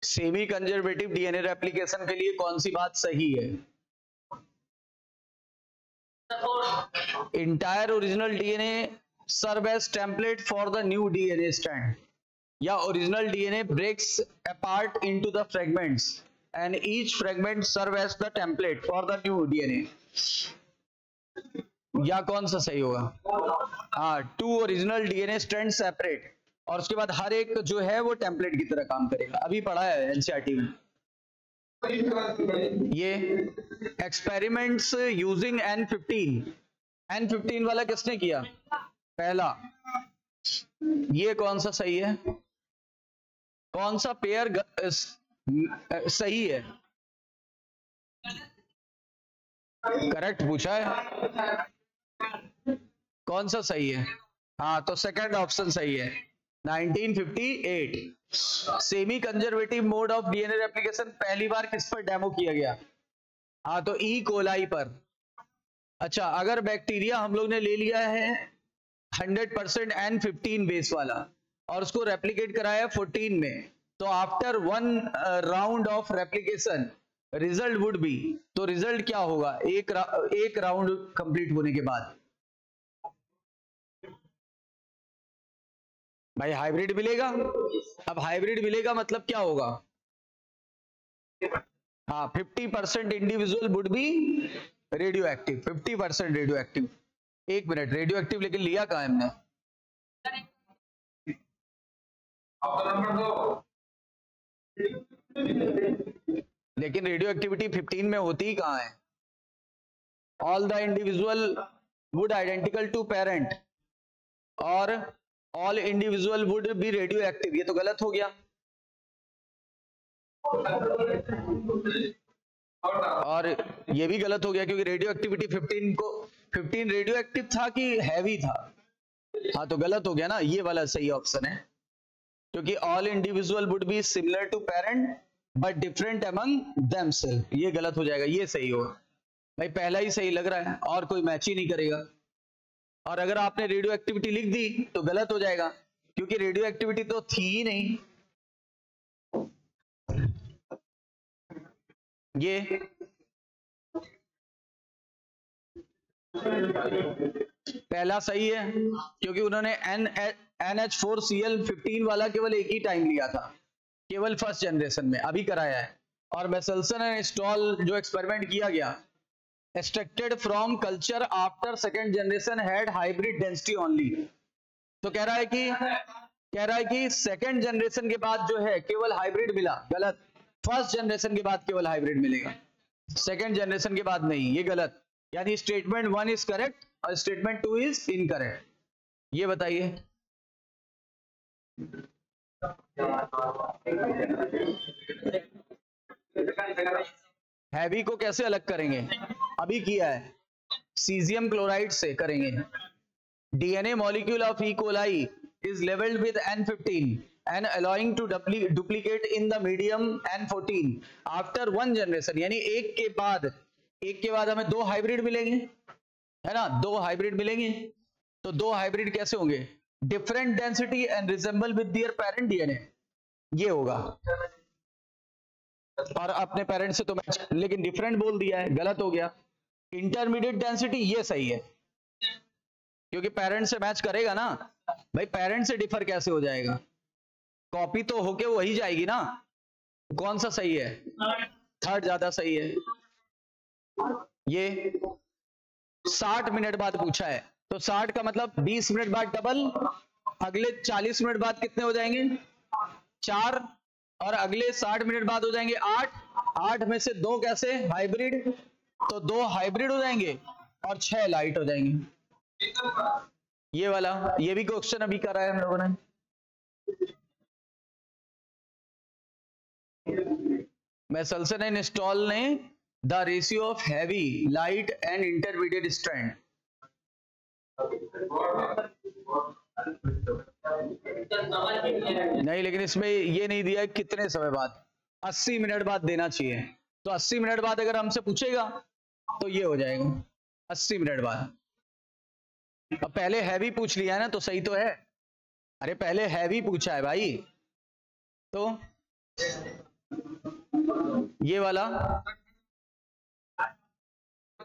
सेमी कंजर्वेटिव डीएनए रेप्लिकेशन के लिए कौन सी बात सही है? Entire original DNA serve as template for the new DNA strand, या original DNA breaks apart into the fragments and each fragment serve as the template for the new DNA, या कौन सा सही होगा? हाँ, two original DNA strand separate, और उसके बाद हर एक जो है वो टेम्पलेट की तरह काम करेगा। अभी पढ़ा है एनसीईआरटी में ये एक्सपेरिमेंट्स यूजिंग N15 वाला किसने किया? पहला। ये कौन सा सही है? कौन सा पेयर सही है? करेक्ट पूछा है, कौन सा सही है? हाँ, तो सेकंड ऑप्शन सही है, 1958। Semi conservative mode of DNA replication पहली बार किस पर डेमो किया गया? हाँ, तो ई कोलाई पर। अच्छा, अगर बैक्टीरिया हम लोग ने ले लिया है 100% N15 बेस वाला और उसको रेप्लिकेट कराया 14 में, तो after 1 round of replication result would be, तो रिजल्ट क्या होगा एक राउंड कंप्लीट होने के बाद? भाई हाइब्रिड मिलेगा। अब हाइब्रिड मिलेगा मतलब क्या होगा? हाँ, 50% individual would be radio active, 50% radio active. एक मिनट, रेडियो एक्टिव लेकिन लिया कहाँ हमने? लेकिन रेडियो एक्टिविटी 15 में होती ही कहाँ है? All the individual would identical to parent और all individual would be radioactive, ये तो गलत हो गया। और ये भी गलत हो गया क्योंकि रेडियो एक्टिविटी 15 रेडियो एक्टिव था कि हैवी था? हाँ, तो गलत हो गया ना, ये वाला सही ऑप्शन है, क्योंकि all individual would be similar to parent but different among themself, ये गलत हो जाएगा, ये सही होगा। भाई पहला ही सही लग रहा है और कोई मैच ही नहीं करेगा। और अगर आपने रेडियो एक्टिविटी लिख दी तो गलत हो जाएगा क्योंकि रेडियो एक्टिविटी तो थी ही नहीं। ये पहला सही है क्योंकि उन्होंने NH4Cl15 वाला केवल एक ही टाइम लिया था, केवल फर्स्ट जनरेशन में, अभी कराया है। और बेसेल्सन एंड स्टॉल जो एक्सपेरिमेंट किया गया, extracted from culture after second generation had hybrid density only, तो कह रहा है कि सेकंड जनरेशन के बाद जो है केवल हाइब्रिड मिला, गलत। फर्स्ट जनरेशन के बाद केवल हाइब्रिड मिलेगा, सेकंड जनरेशन के बाद नहीं, ये गलत। यानी स्टेटमेंट 1 इज करेक्ट और स्टेटमेंट 2 इज इनकरेक्ट। ये बताइए, हैवी को कैसे अलग करेंगे? अभी किया है, सीजियम क्लोराइड से करेंगे। DNA molecule of E coli is labelled with N15 and allowing to duplicate in the medium N14 after 1 generation, यानी एक के बाद हमें 2 हाइब्रिड मिलेंगे, है ना? 2 हाइब्रिड मिलेंगे, तो 2 हाइब्रिड कैसे होंगे? Different density and resemble with their parent DNA, ये होगा। और अपने पेरेंट से तो मैच, लेकिन डिफरेंट बोल दिया है, गलत हो गया। इंटरमीडिएट डेंसिटी ये सही है क्योंकि पेरेंट से मैच करेगा ना। भाई पेरेंट से डिफर कैसे हो जाएगा? कॉपी तो होके वही जाएगी ना, कौन सा सही है? थर्ड ज्यादा सही है। ये 60 मिनट बाद पूछा है, तो 60 का मतलब 20 मिनट बाद डबल, अगले 40 मिनट बाद कितने हो जाएंगे? 4, और अगले 60 मिनट बाद हो जाएंगे 8। 8 में से 2 कैसे? हाइब्रिड, तो 2 हाइब्रिड हो जाएंगे और 6 लाइट हो जाएंगे। ये वाला, ये भी क्वेश्चन अभी करा है हम लोगों ने। मेसल्सन एंड स्टॉल ने the ratio of heavy light and intermediate strand. नहीं, लेकिन इसमें ये नहीं दिया कितने समय बाद। 80 मिनट बाद देना चाहिए, तो 80 मिनट बाद अगर हमसे पूछेगा तो ये हो जाएगा 80 मिनट बाद। अब पहले हैवी पूछ लिया है ना, तो सही तो है। अरे पहले हैवी पूछा है भाई, तो ये वाला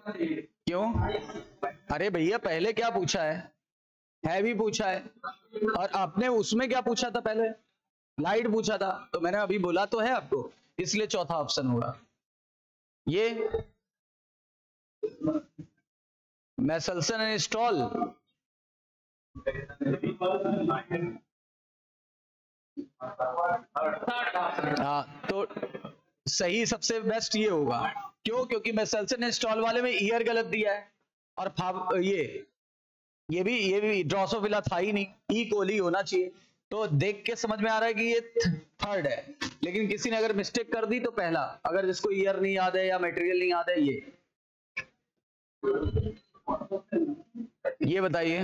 क्यों? अरे भैया पहले क्या पूछा है? हैवी पूछा है, और आपने उसमें क्या पूछा था? पहले लाइट पूछा था, तो मैंने अभी बोला तो है आपको, इसलिए चौथा ऑप्शन होगा ये। मेसल्सन एंड स्टॉल, हाँ, तो सही सबसे बेस्ट ये होगा। क्यों? क्योंकि मेसल्सन एंड स्टॉल वाले में ईयर गलत दिया है, और ये भी ड्रोसोफिला था ही नहीं, ई कोली होना चाहिए। तो देख के समझ में आ रहा है कि ये थर्ड है, लेकिन किसी ने अगर मिस्टेक कर दी तो पहला, अगर जिसको ईयर नहीं याद है या मटेरियल नहीं याद है, ये बताइए।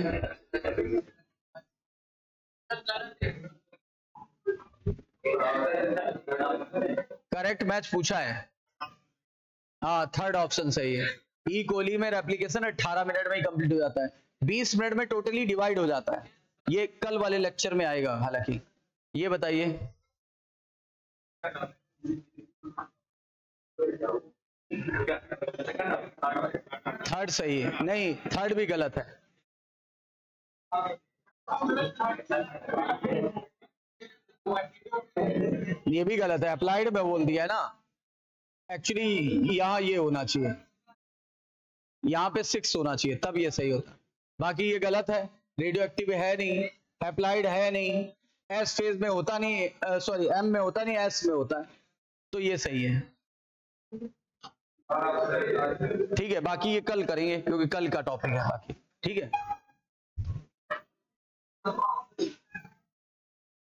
करेक्ट मैच पूछा है, हाँ थर्ड ऑप्शन सही है। ई कोली में रेप्लिकेशन 18 मिनट में ही कंप्लीट हो जाता है, 20 मिनट में टोटली डिवाइड हो जाता है। ये कल वाले लेक्चर में आएगा हालांकि। ये बताइए, थर्ड सही है? नहीं, थर्ड भी गलत है। ये भी गलत है, अप्लाइड में बोल दिया है ना। एक्चुअली यहां ये होना चाहिए, यहाँ पे 6 होना चाहिए, तब ये सही होता। बाकी ये गलत है, रेडियो एक्टिव है नहीं, अप्लाइड है नहीं, एस फेज में होता नहीं, सॉरी एम में होता नहीं, एस में होता है, तो ये सही है। ठीक है, बाकी ये कल करेंगे क्योंकि कल का टॉपिक है बाकी। ठीक है।